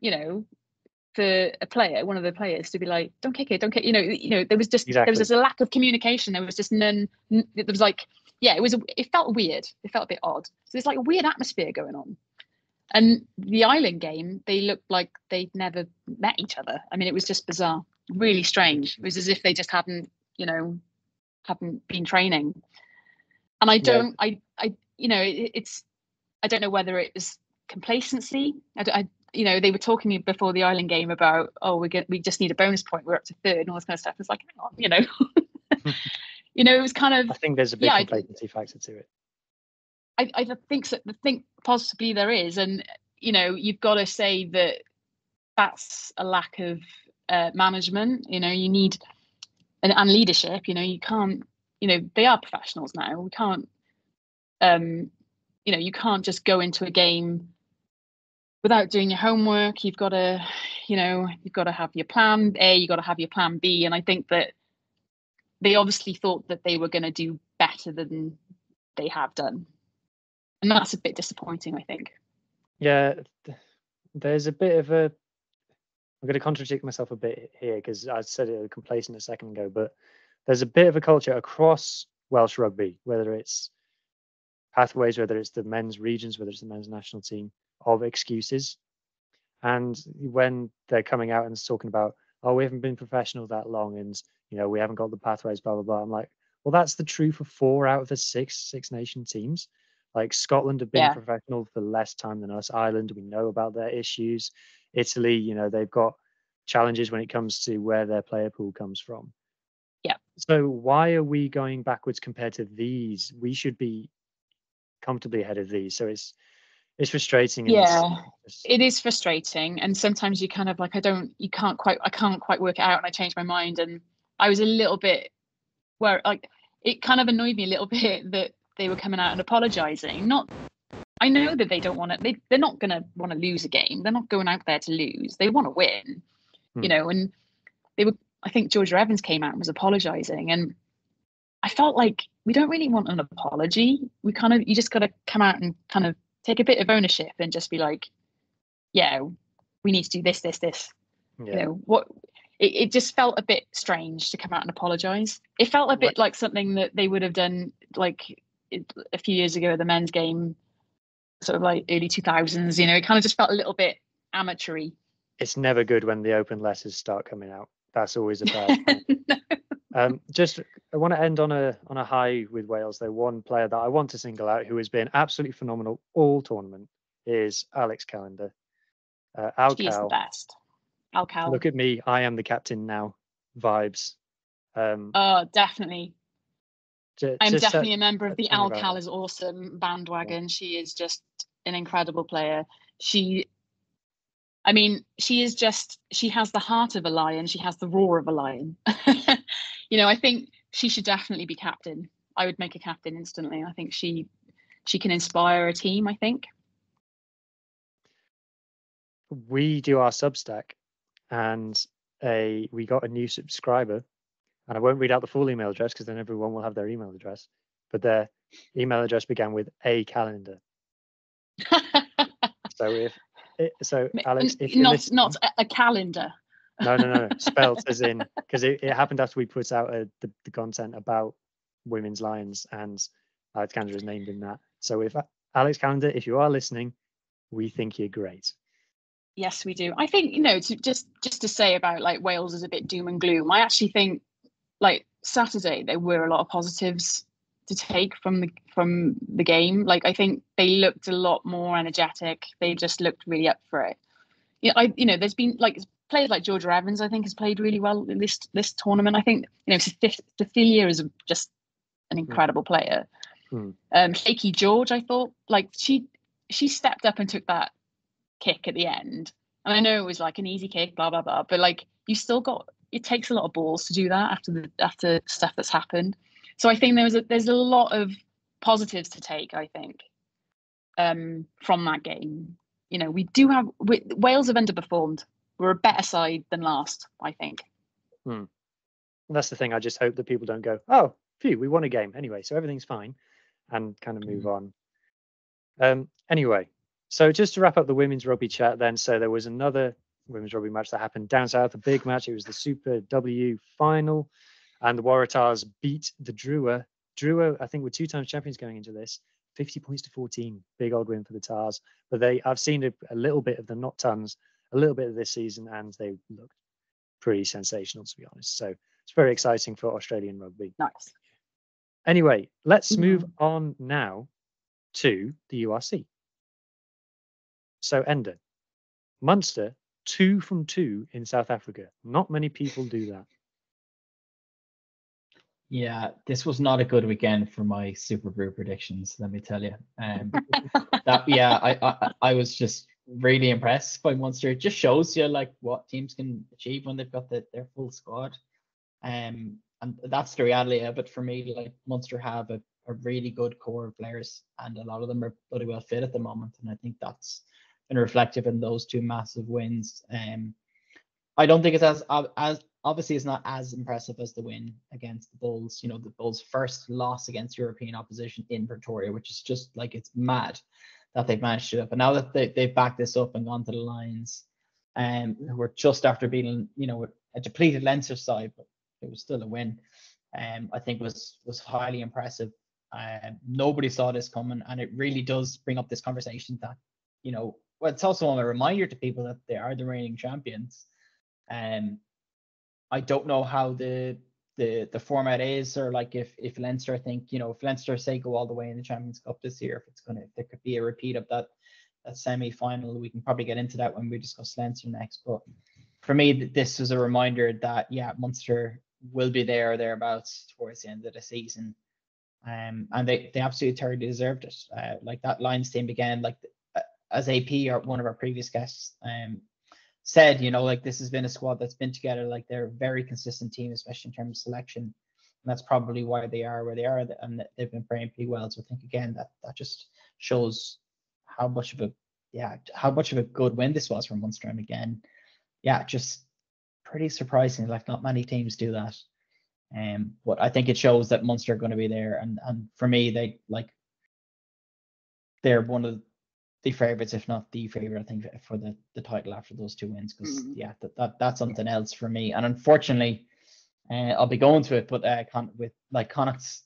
Speaker 3: for a player, one of the players, to be like, "Don't kick it, don't kick." There was just
Speaker 2: Exactly.
Speaker 3: there was just a lack of communication. There was just none. There was like, yeah, it felt weird. It felt a bit odd. So there's like a weird atmosphere going on. And the Island game, they looked like they'd never met each other. I mean, it was just bizarre, really strange. It was as if they just hadn't been training. And I don't, it's, I don't know whether it was complacency. They were talking before the Island game about, oh, we just need a bonus point. We're up to third and all this kind of stuff. It's like, hang on, it was kind of.
Speaker 2: I think there's a big complacency factor to it.
Speaker 3: I think possibly there is, and you've got to say that's a lack of management. You need and leadership. You can't. They are professionals now. We can't. You can't just go into a game without doing your homework. You've got to have your plan A. You've got to have your plan B. And I think that they obviously thought that they were going to do better than they have done. And that's a bit disappointing, I think.
Speaker 2: Yeah, there's a bit of a. I'm going to contradict myself a bit here because I said it complacent a second ago, but there's a bit of a culture across Welsh rugby, whether it's pathways, whether it's the men's regions, whether it's the men's national team, of excuses. And when they're coming out and talking about, oh, we haven't been professional that long, and we haven't got the pathways, blah blah blah. I'm like, well, that's the truth for 4 out of the Six Nation teams. Like Scotland have been professional for less time than us. Ireland, we know about their issues. Italy, they've got challenges when it comes to where their player pool comes from.
Speaker 3: Yeah.
Speaker 2: So why are we going backwards compared to these? We should be comfortably ahead of these. So it's frustrating.
Speaker 3: Yeah, it is frustrating. And sometimes you kind of like, I can't quite work it out. And I changed my mind. And I was a little bit it kind of annoyed me a little bit that they were coming out and apologizing. I know that they don't want to. They're not going to want to lose a game. They're not going out there to lose. They want to win, And they were. I think Georgia Evans came out and was apologizing, and I felt like we don't really want an apology. You just got to come out and kind of take a bit of ownership and just be like, yeah, we need to do this.
Speaker 2: Yeah.
Speaker 3: What? It just felt a bit strange to come out and apologize. It felt a bit like something that they would have done like a few years ago at the men's game, sort of like early 2000s. It kind of just felt a little bit amateur-y.
Speaker 2: It's never good when the open letters start coming out. That's always a bad thing. No. I want to end on a high with Wales. Though one player that I want to single out who has been absolutely phenomenal all tournament is Alex Callender.
Speaker 3: He is the best. Al-Cal.
Speaker 2: Look at me, I am the captain now. Vibes.
Speaker 3: Definitely. I'm definitely a member of the Al-Cal is awesome bandwagon. Yeah. She is just an incredible player. She has the heart of a lion. She has the roar of a lion. I think she should definitely be captain. I would make a captain instantly. I think she can inspire a team, I think.
Speaker 2: We do our Substack, and we got a new subscriber, and I won't read out the full email address because then everyone will have their email address, but their email address began with a calendar. So Alex, if you're listening,
Speaker 3: not a calendar.
Speaker 2: No, spelt as in, because it happened after we put out the content about women's Lions, and Alex Calendar is named in that. So if Alex Calendar, if you are listening, we think you're great.
Speaker 3: Yes, we do. I think, just to say about like Wales is a bit doom and gloom. I actually think like Saturday there were a lot of positives to take from the game. Like I think they looked a lot more energetic. They just looked really up for it. There's been like players like Georgia Evans, I think, has played really well in this tournament. I think Cecilia is just an incredible player. Shaky George, I thought, like she stepped up and took that kick at the end, and I know it was like an easy kick, blah blah blah, but like it takes a lot of balls to do that after stuff that's happened. So I think there's a lot of positives to take, I think, from that game. Wales have underperformed. We're a better side than last, I think.
Speaker 2: That's the thing. I just hope that people don't go, oh, phew, we won a game anyway, so everything's fine, and kind of move on. Anyway, so just to wrap up the women's rugby chat then, so there was another women's rugby match that happened down south, a big match. It was the Super W final, and the Waratahs beat the Drua. Drua, I think, were 2 times champions going into this. 50 points to 14, big old win for the Tars. But I've seen a little bit of them, not tons, a little bit of this season, and they looked pretty sensational, to be honest. So it's very exciting for Australian rugby.
Speaker 3: Nice.
Speaker 2: Anyway, let's move on now to the URC. So, Enda, Munster, 2 from 2 in South Africa. Not many people do that.
Speaker 1: Yeah, this was not a good weekend for my Super Group predictions, let me tell you. I was just really impressed by Munster. It just shows you like what teams can achieve when they've got their full squad. And that's the reality of it for me. Like, Munster have a really good core of players, and a lot of them are bloody well fit at the moment. And I think that's been reflective in those 2 massive wins. I don't think it's as obviously it's not as impressive as the win against the Bulls. You know, the Bulls' first loss against European opposition in Pretoria, which is just like, it's mad that they've managed to do it. But now that they've backed this up and gone to the Lions, who were just after beating, you know, a depleted Leinster side, but it was still a win. I think was highly impressive. Nobody saw this coming, and it really does bring up this conversation that, you know, well, it's also a reminder to people that they are the reigning champions. I don't know how the format is, or like if Leinster, I think, you know, if Leinster say go all the way in the Champions Cup this year, if there could be a repeat of that semi-final. We can probably get into that when we discuss Leinster next. But for me, this was a reminder that, yeah, Munster will be there or thereabouts towards the end of the season. And they absolutely thoroughly deserved it. Like that Lions team again, like as AP, or one of our previous guests, said, you know, like, this has been a squad that's been together. Like, they're a very consistent team, especially in terms of selection. And that's probably why they are where they are, and they've been playing pretty well. So I think, again, that just shows how much of a good win this was from Munster. And again, yeah, just pretty surprising. Like, not many teams do that. But I think it shows that Munster are going to be there. And for me, they're one of the favourites, if not the favourite, I think, for the title after those 2 wins. Because that's something else for me. And unfortunately, I'll be going to it, but with like Connacht,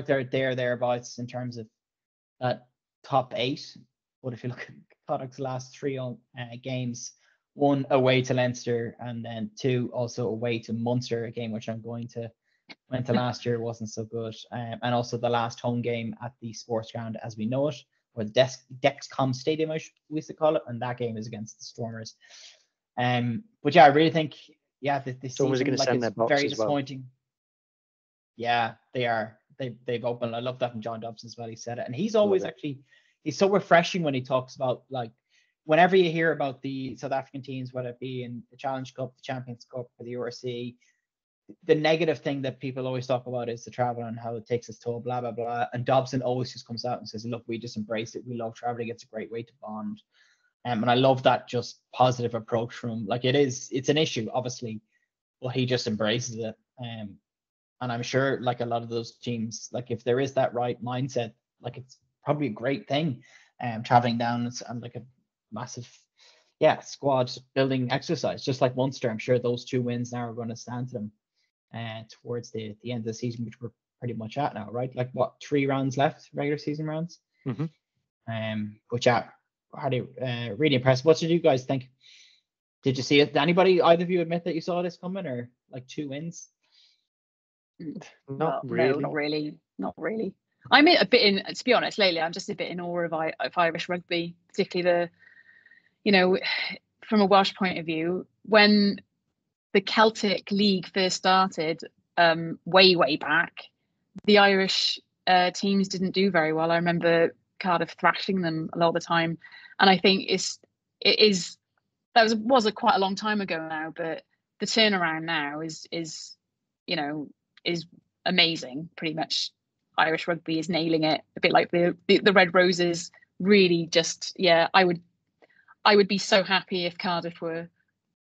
Speaker 1: they're thereabouts in terms of that top 8. But if you look at Connacht's last 3 games, 1 away to Leinster, and then 2 also away to Munster, a game which I'm going to went to last year, wasn't so good, and also the last home game at the sports ground as we know it, or the Dexcom Stadium, we used to call it, and that game is against the Stormers. But yeah, I really think, yeah, this
Speaker 2: Stormers
Speaker 1: season,
Speaker 2: are going to send their box
Speaker 1: very
Speaker 2: as well.
Speaker 1: disappointing. Yeah, they are. They've opened. I love that from John Dobson as well. He said it, and he's always he's so refreshing when he talks about, like, whenever you hear about the South African teams, whether it be in the Challenge Cup, the Champions Cup, or the URC, the negative thing that people always talk about is the travel and how it takes its toll, blah, blah, blah. And Dobson always just comes out and says, look, we just embrace it. We love traveling. It's a great way to bond. And I love that just positive approach from him. Like, it's an issue, obviously, but he just embraces it. And I'm sure, like, a lot of those teams, like, if there is that right mindset, like, it's probably a great thing. Traveling down and like a massive, squad building exercise, just like Munster. I'm sure those 2 wins now are going to stand to them towards the end of the season, which we're pretty much at now, right? Like, what, 3 rounds left, regular season rounds? Which really impressive. What did you guys think? Did you see it? Did either of you admit that you saw this coming, or like 2 wins?
Speaker 2: Not really.
Speaker 3: Not really. I'm a bit in, to be honest, lately I'm just a bit in awe of Irish rugby, particularly from a Welsh point of view. When the Celtic League first started, way back, the Irish teams didn't do very well. I remember Cardiff thrashing them a lot of the time, and I think was quite a long time ago now, but the turnaround now is amazing. Pretty much Irish rugby is nailing it, a bit like the Red Roses. Really, just I would be so happy if Cardiff were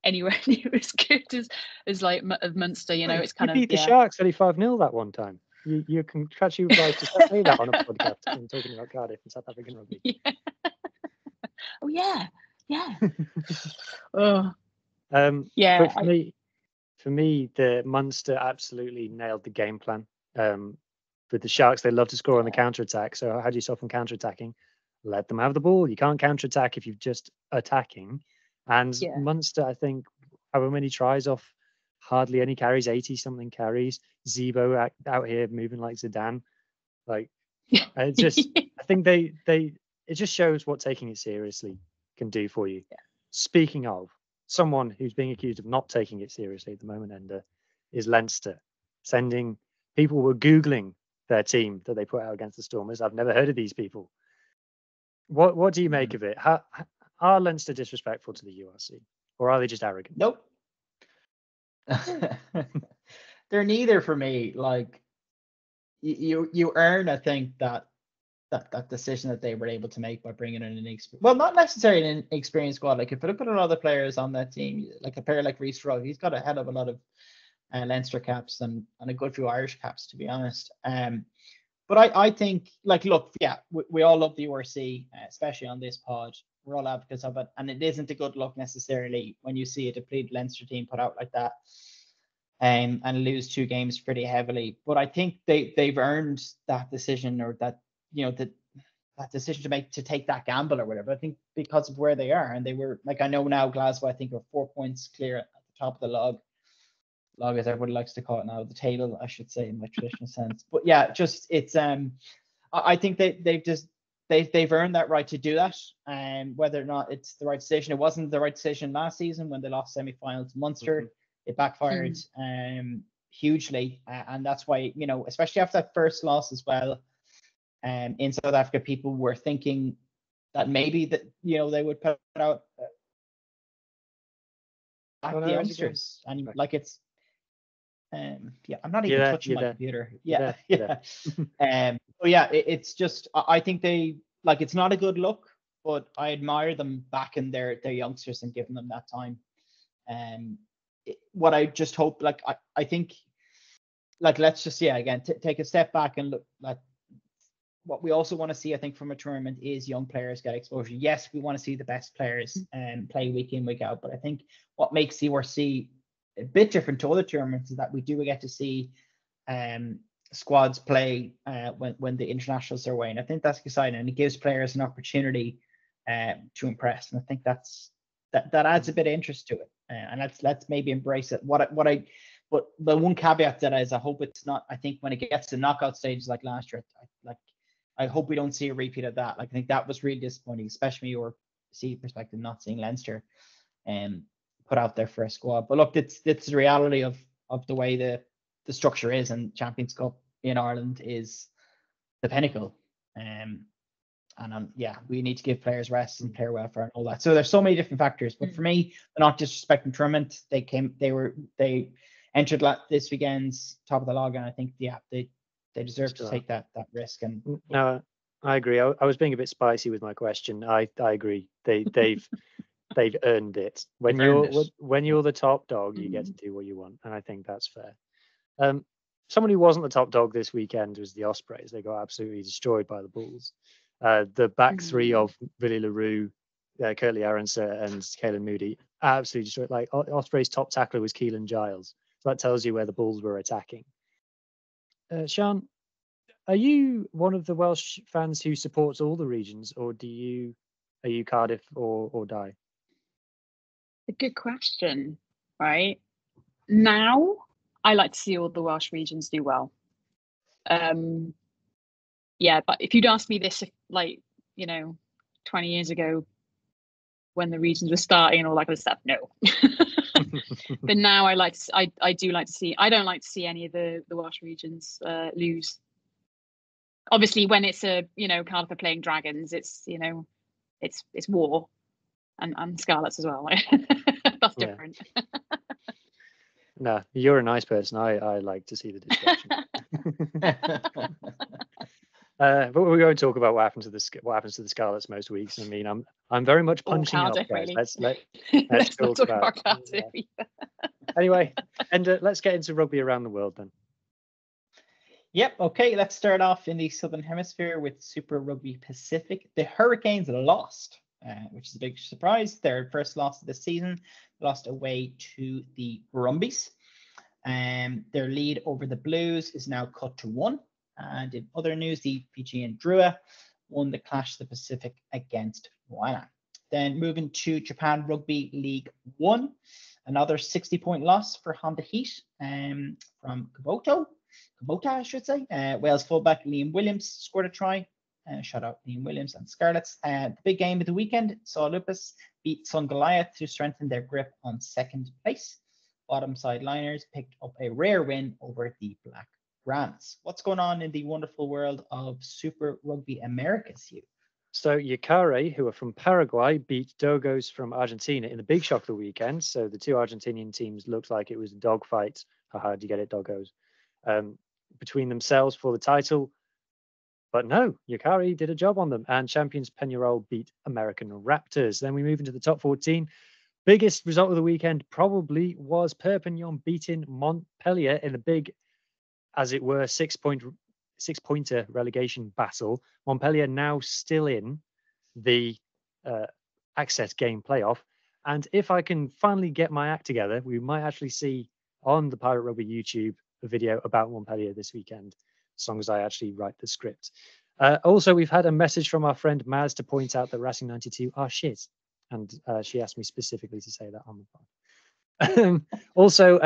Speaker 3: anywhere near as good as like of Munster. It's kind
Speaker 2: of beat the Sharks 35-0 that one time. You can catch you guys to say that on a podcast and talking about Cardiff and South African rugby.
Speaker 3: Yeah. Oh yeah. Oh, Yeah,
Speaker 2: But for me, the Munster absolutely nailed the game plan. With the Sharks, they love to score on the counter attack. So how do you stop them counter attacking? Let them have the ball. You can't counter attack if you're just attacking. And
Speaker 3: Yeah.
Speaker 2: Munster, I think, however many tries off, hardly any carries, 80 something carries. Zebo out here moving like Zidane. Like, it's just, I think it just shows what taking it seriously can do for you.
Speaker 3: Yeah.
Speaker 2: Speaking of someone who's being accused of not taking it seriously at the moment, Ender, is Leinster. People were Googling their team that they put out against the Stormers. I've never heard of these people. What do you make of it? Are Leinster disrespectful to the URC, or are they just arrogant?
Speaker 1: Nope. They're neither for me. Like, you earn, I think, that decision that they were able to make by bringing in not necessarily an experienced squad. Like, if you look at a lot of the players on that team, like a player like Rhys Rugg, he's got a hell of a lot of Leinster caps and a good few Irish caps, to be honest. But I think, like, look, yeah, we all love the URC, especially on this pod. We're all advocates of it, and it isn't a good look necessarily when you see a depleted Leinster team put out like that, and lose 2 games pretty heavily. But I think they've earned that decision, or that, that decision to take that gamble or whatever. I think because of where they are, and they were, like, I know now Glasgow, I think, are 4 points clear at the top of the log, as everybody likes to call it now, the table, I should say, in my traditional sense. But yeah, just it's I think they've earned that right to do that, and whether or not it's the right decision. It wasn't the right decision last season when they lost semi-final to Munster. It backfired hugely, and that's why, especially after that first loss as well, in South Africa, people were thinking that maybe that they would put out the youngsters, and like it's yeah, I'm not even touching my computer. Yeah. It's just, I think it's not a good look, but I admire them backing their youngsters and giving them that time. What I just hope, I think, let's just again take a step back and look. Like, what we also want to see, I think, from a tournament is young players get exposure. Yes, we want to see the best players play week in, week out, but I think what makes the URC a bit different to other tournaments is that we do get to see squads play when the internationals are away, and I think that's exciting, and it gives players an opportunity to impress, and I think that adds a bit of interest to it, and let's maybe embrace it. But the one caveat that is, I hope it's not. I think when it gets to knockout stages like last year, I hope we don't see a repeat of that. Like, I think that was really disappointing, especially from your perspective, not seeing Leinster put out their first squad. But look, it's the reality of the way the structure is, and Champions Cup in Ireland is the pinnacle. We need to give players rest and player welfare and all that. So there's so many different factors. But for me, they're not disrespecting tournament. They entered this weekend's top of the log, and I think they deserve to take that risk. And
Speaker 2: no, I agree. I was being a bit spicy with my question. I agree. They've earned it. When you're the top dog, you get to do what you want, and I think that's fair. Someone who wasn't the top dog this weekend was the Ospreys. They got absolutely destroyed by the Bulls. The back three of Willie LaRue, Curtly Aronson, and Caelan Moody absolutely destroyed. Like, Ospreys' top tackler was Keelan Giles. So that tells you where the Bulls were attacking. Sian, are you one of the Welsh fans who supports all the regions, or are you Cardiff or die?
Speaker 3: A good question, right? Now, I like to see all the Welsh regions do well. But if you'd asked me this, 20 years ago, when the regions were starting and all that kind of stuff, no. But now I do like to see. I don't like to see any of the Welsh regions lose. Obviously, when it's Cardiff are playing Dragons, it's it's war, and Scarlets as well. That's different.
Speaker 2: Yeah. No, you're a nice person. I like to see the discussion. But we're going to talk about what happens to the Scarlets most weeks. I mean, I'm very much punching up, guys.
Speaker 3: Really.
Speaker 2: Let's talk about Cardiff. Yeah. Anyway, and let's get into rugby around the world then.
Speaker 1: Yep. Okay. Let's start off in the Southern Hemisphere with Super Rugby Pacific. The Hurricanes lost which is a big surprise. Their first loss of the season, lost away to the Brumbies. Their lead over the Blues is now cut to 1. And in other news, the PG and Drua won the Clash of the Pacific against Moana. Then moving to Japan Rugby League 1, another 60-point loss for Honda Heat from Kubota, I should say. Wales fullback Liam Williams scored a try. Shout out Liam Williams and Scarlets. The big game of the weekend saw Lupus beat Sun Goliath to strengthen their grip on second place. Bottom side liners picked up a rare win over the Black Rams. What's going on in the wonderful world of Super Rugby Americas, Hugh?
Speaker 2: So Yacare, who are from Paraguay, beat Dogos from Argentina in the big shock of the weekend. So the two Argentinian teams looked like it was a dogfight. Haha, do you get it, Dogos? Between themselves for the title. But no, Yacare did a job on them. And champions Peñarol beat American Raptors. Then we move into the top 14. Biggest result of the weekend probably was Perpignan beating Montpellier in the big, as it were, six-pointer relegation battle. Montpellier now still in the access game playoff. And if I can finally get my act together, we might actually see on the Pirate Rugby YouTube a video about Montpellier this weekend, as long as I actually write the script. Also, we've had a message from our friend Maz to point out that Racing 92 are shit. And she asked me specifically to say that on the pod. Also,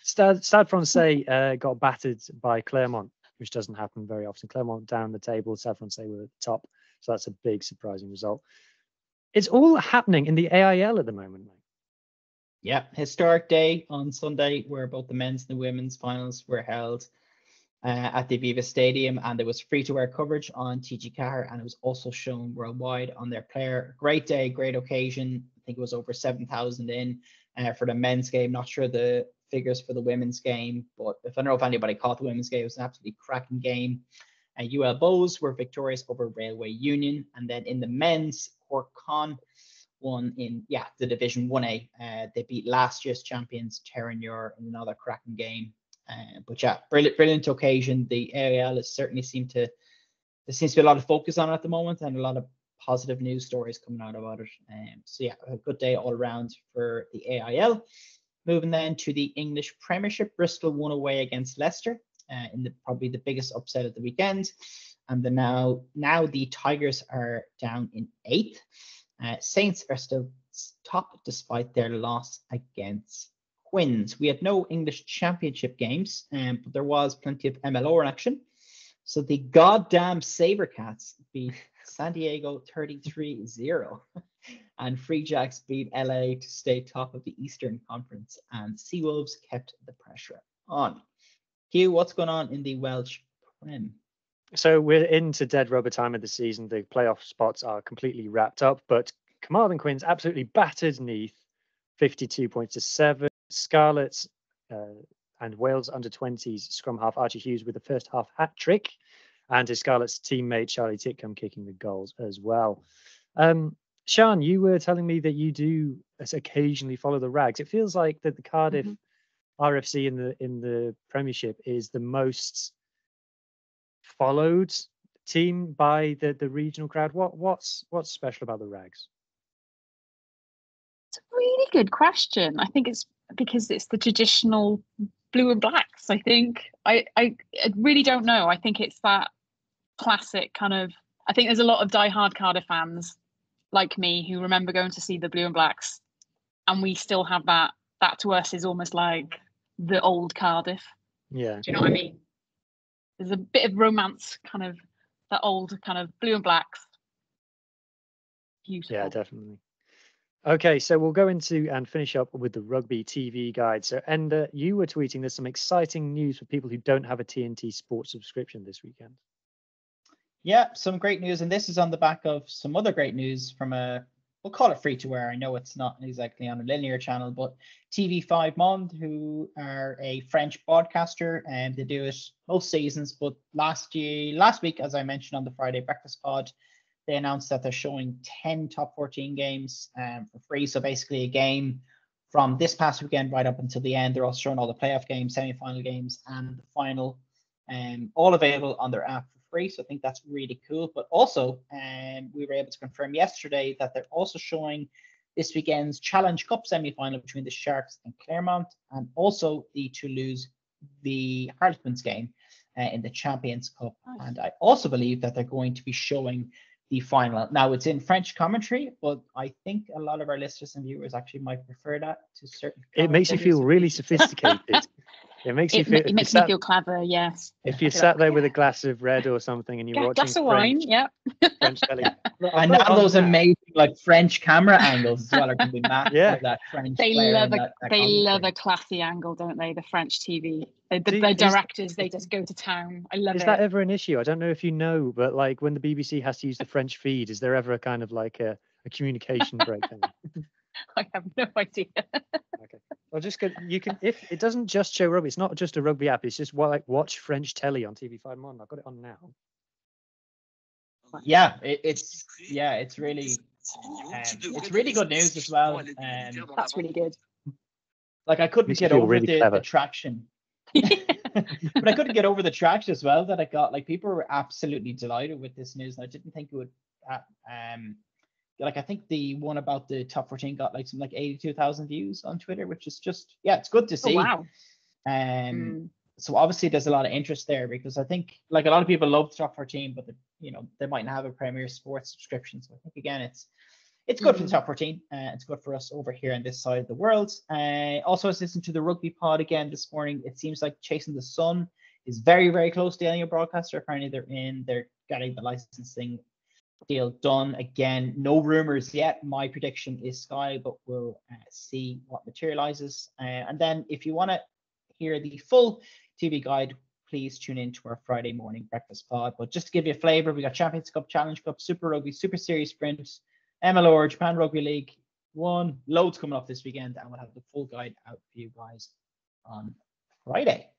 Speaker 2: Stade Francais got battered by Clermont, which doesn't happen very often. Clermont down the table, Stade Francais were at the top. So that's a big surprising result. It's all happening in the AIL at the moment, mate.
Speaker 1: Yeah, historic day on Sunday where both the men's and the women's finals were held at the Viva Stadium, and there was free-to-air coverage on TG Car, and it was also shown worldwide on their player. Great day, great occasion. I think it was over 7,000 in for the men's game. Not sure the figures for the women's game, but I don't know if anybody caught the women's game. It was an absolutely cracking game. UL Bows were victorious over Railway Union, and then in the men's, Cork Con won in the Division 1A. They beat last year's champions Terranure in another cracking game. But yeah, brilliant occasion. The AIL is certainly there seems to be a lot of focus on it at the moment, and a lot of positive news stories coming out about it. So yeah, a good day all around for the AIL. Moving then to the English Premiership, Bristol won away against Leicester in probably the biggest upset of the weekend. And now the Tigers are down in 8th. Saints are still top despite their loss against Quins. We had no English Championship games, but there was plenty of MLR action. So the goddamn Sabercats beat San Diego 33-0. And Free Jacks beat LA to stay top of the Eastern Conference. And Seawolves kept the pressure on. Hugh, what's going on in the Welsh Prem?
Speaker 2: So we're into dead rubber time of the season. The playoff spots are completely wrapped up, but Carmarthen Quins absolutely battered Neath, 52 points to 7. Scarlets and Wales under-20s scrum half Archie Hughes with the first half hat trick, and his Scarlets teammate Charlie Titcombe kicking the goals as well. Sian, you were telling me that you do occasionally follow the Rags. It feels like that the Cardiff RFC in the Premiership is the most followed team by the regional crowd. What's special about the Rags?
Speaker 3: It's a really good question. I think it's because it's the traditional blue and blacks. I think I really don't know. I think it's that classic kind of. I think there's a lot of diehard Cardiff fans like me who remember going to see the blue and blacks, and we still have that. That to us is almost like the old Cardiff.
Speaker 2: Yeah.
Speaker 3: Do you know what I mean? There's a bit of romance, kind of that old kind of blue and blacks. Beautiful.
Speaker 2: Yeah, definitely. Okay, so we'll go into and finish up with the Rugby TV guide. So, Enda, you were tweeting there's some exciting news for people who don't have a TNT Sports subscription this weekend.
Speaker 1: Yeah, some great news, and this is on the back of some other great news from we'll call it free to air. I know it's not exactly on a linear channel, but TV5 Monde, who are a French broadcaster, and they do it most seasons. But last week, as I mentioned on the Friday Breakfast Pod, they announced that they're showing 10 top 14 games for free. So basically a game from this past weekend right up until the end. They're also showing all the playoff games, semi-final games, and the final, all available on their app for free. So I think that's really cool. But also, we were able to confirm yesterday that they're also showing this weekend's Challenge Cup semi-final between the Sharks and Claremont, and also the Toulouse v Harlequins game in the Champions Cup.
Speaker 3: Nice.
Speaker 1: And I also believe that they're going to be showing the final. Now it's in French commentary, but I think a lot of our listeners and viewers actually might prefer that to certain.
Speaker 2: It makes you feel really sophisticated. It makes you feel.
Speaker 3: It makes me feel clever. Yes.
Speaker 2: If you sat there with a glass of red or something and you're watching
Speaker 3: glass of wine, yeah.
Speaker 2: French telly,
Speaker 1: and now those amazing like French camera angles as well are going to be massive.
Speaker 2: Yeah.
Speaker 1: That French.
Speaker 3: They
Speaker 1: player
Speaker 3: love
Speaker 1: and
Speaker 3: a
Speaker 1: that
Speaker 3: love
Speaker 1: commentary.
Speaker 3: a classy angle, don't they? The French TV. The
Speaker 2: Do-
Speaker 3: directors, they just go to town. I love
Speaker 2: Is
Speaker 3: it.
Speaker 2: that ever an issue? I don't know if you know, but like when the BBC has to use the French feed, is there ever a kind of like a communication breakdown?
Speaker 3: I have no idea.
Speaker 2: Okay. Well, just go, you can, if it doesn't just show rugby, it's not just a rugby app. It's just like watch French telly on TV5 Mon. I've got it on now.
Speaker 1: Yeah, it's really it's really good news as well.
Speaker 3: That's really good.
Speaker 1: Like I couldn't
Speaker 2: Makes you
Speaker 1: get
Speaker 2: feel
Speaker 1: over
Speaker 2: really
Speaker 1: the
Speaker 2: clever.
Speaker 1: traction. But I couldn't get over the traction as well that I got. Like people were absolutely delighted with this news, and I didn't think it would. Like I think the one about the top 14 got like some like 82,000 views on Twitter, which is just it's good to
Speaker 3: Oh
Speaker 1: see.
Speaker 3: wow.
Speaker 1: So obviously there's a lot of interest there because I think like a lot of people love the top 14, but they might not have a Premier Sports subscription. So I think again it's good for the top 14. It's good for us over here on this side of the world. Also, I was listening to the rugby pod again this morning. It seems like Chasing the Sun is very, very close to getting a broadcaster. Apparently they're getting the licensing deal done. Again, no rumors yet. My prediction is Sky, but we'll see what materializes. And then if you want to hear the full TV guide, please tune in to our Friday morning breakfast pod. But just to give you a flavor, we got Champions Cup, Challenge Cup, Super Rugby, Super Series Sprint, MLR, Japan Rugby League 1, loads coming up this weekend, and we'll have the full guide out for you guys on Friday.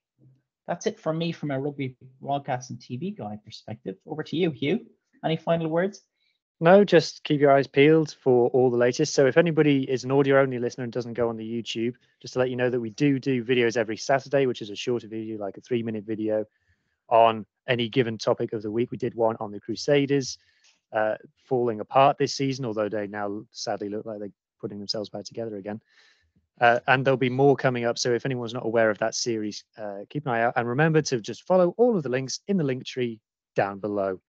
Speaker 1: That's it from me from a rugby broadcast and TV guide perspective. Over to you, Hugh. Any final words?
Speaker 2: No, just keep your eyes peeled for all the latest. So if anybody is an audio only listener and doesn't go on the YouTube, just to let you know that we do videos every Saturday, which is a shorter video, like a 3-minute video on any given topic of the week. We did one on the Crusaders falling apart this season, although they now sadly look like they're putting themselves back together again. And there'll be more coming up. So if anyone's not aware of that series, keep an eye out. And remember to just follow all of the links in the link tree down below.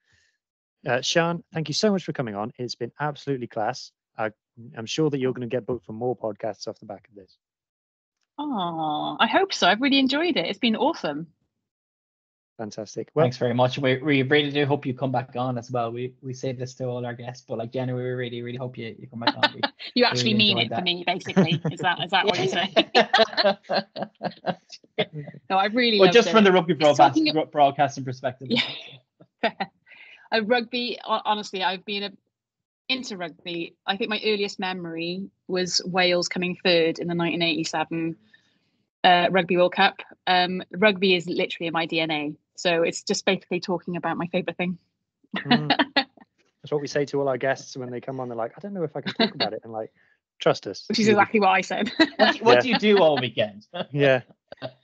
Speaker 2: Sian, thank you so much for coming on. It's been absolutely class. I'm sure that you're going to get booked for more podcasts off the back of this.
Speaker 3: Oh, I hope so. I've really enjoyed it. It's been awesome.
Speaker 2: Fantastic. Well,
Speaker 1: Thanks very much. We really do hope you come back on as well. We say this to all our guests, but like genuinely, we really, really hope you come back on.
Speaker 3: You actually
Speaker 1: really
Speaker 3: mean it
Speaker 1: enjoyed
Speaker 3: for
Speaker 1: that.
Speaker 3: me, basically. Is that what you're saying? No, I really
Speaker 1: Well,
Speaker 3: loved
Speaker 1: just
Speaker 3: it.
Speaker 1: from the rugby
Speaker 3: talking
Speaker 1: broadcasting perspective.
Speaker 3: Yeah. Rugby, honestly, I've been into rugby. I think my earliest memory was Wales coming third in the 1987 Rugby World Cup. Rugby is literally in my DNA. So it's just basically talking about my favourite thing.
Speaker 2: That's what we say to all our guests when they come on. They're like, I don't know if I can talk about it. And like, trust us.
Speaker 3: Which is exactly what I said.
Speaker 1: What do you do all weekend?
Speaker 2: Yeah.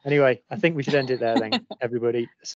Speaker 2: Anyway, I think we should end it there then, everybody.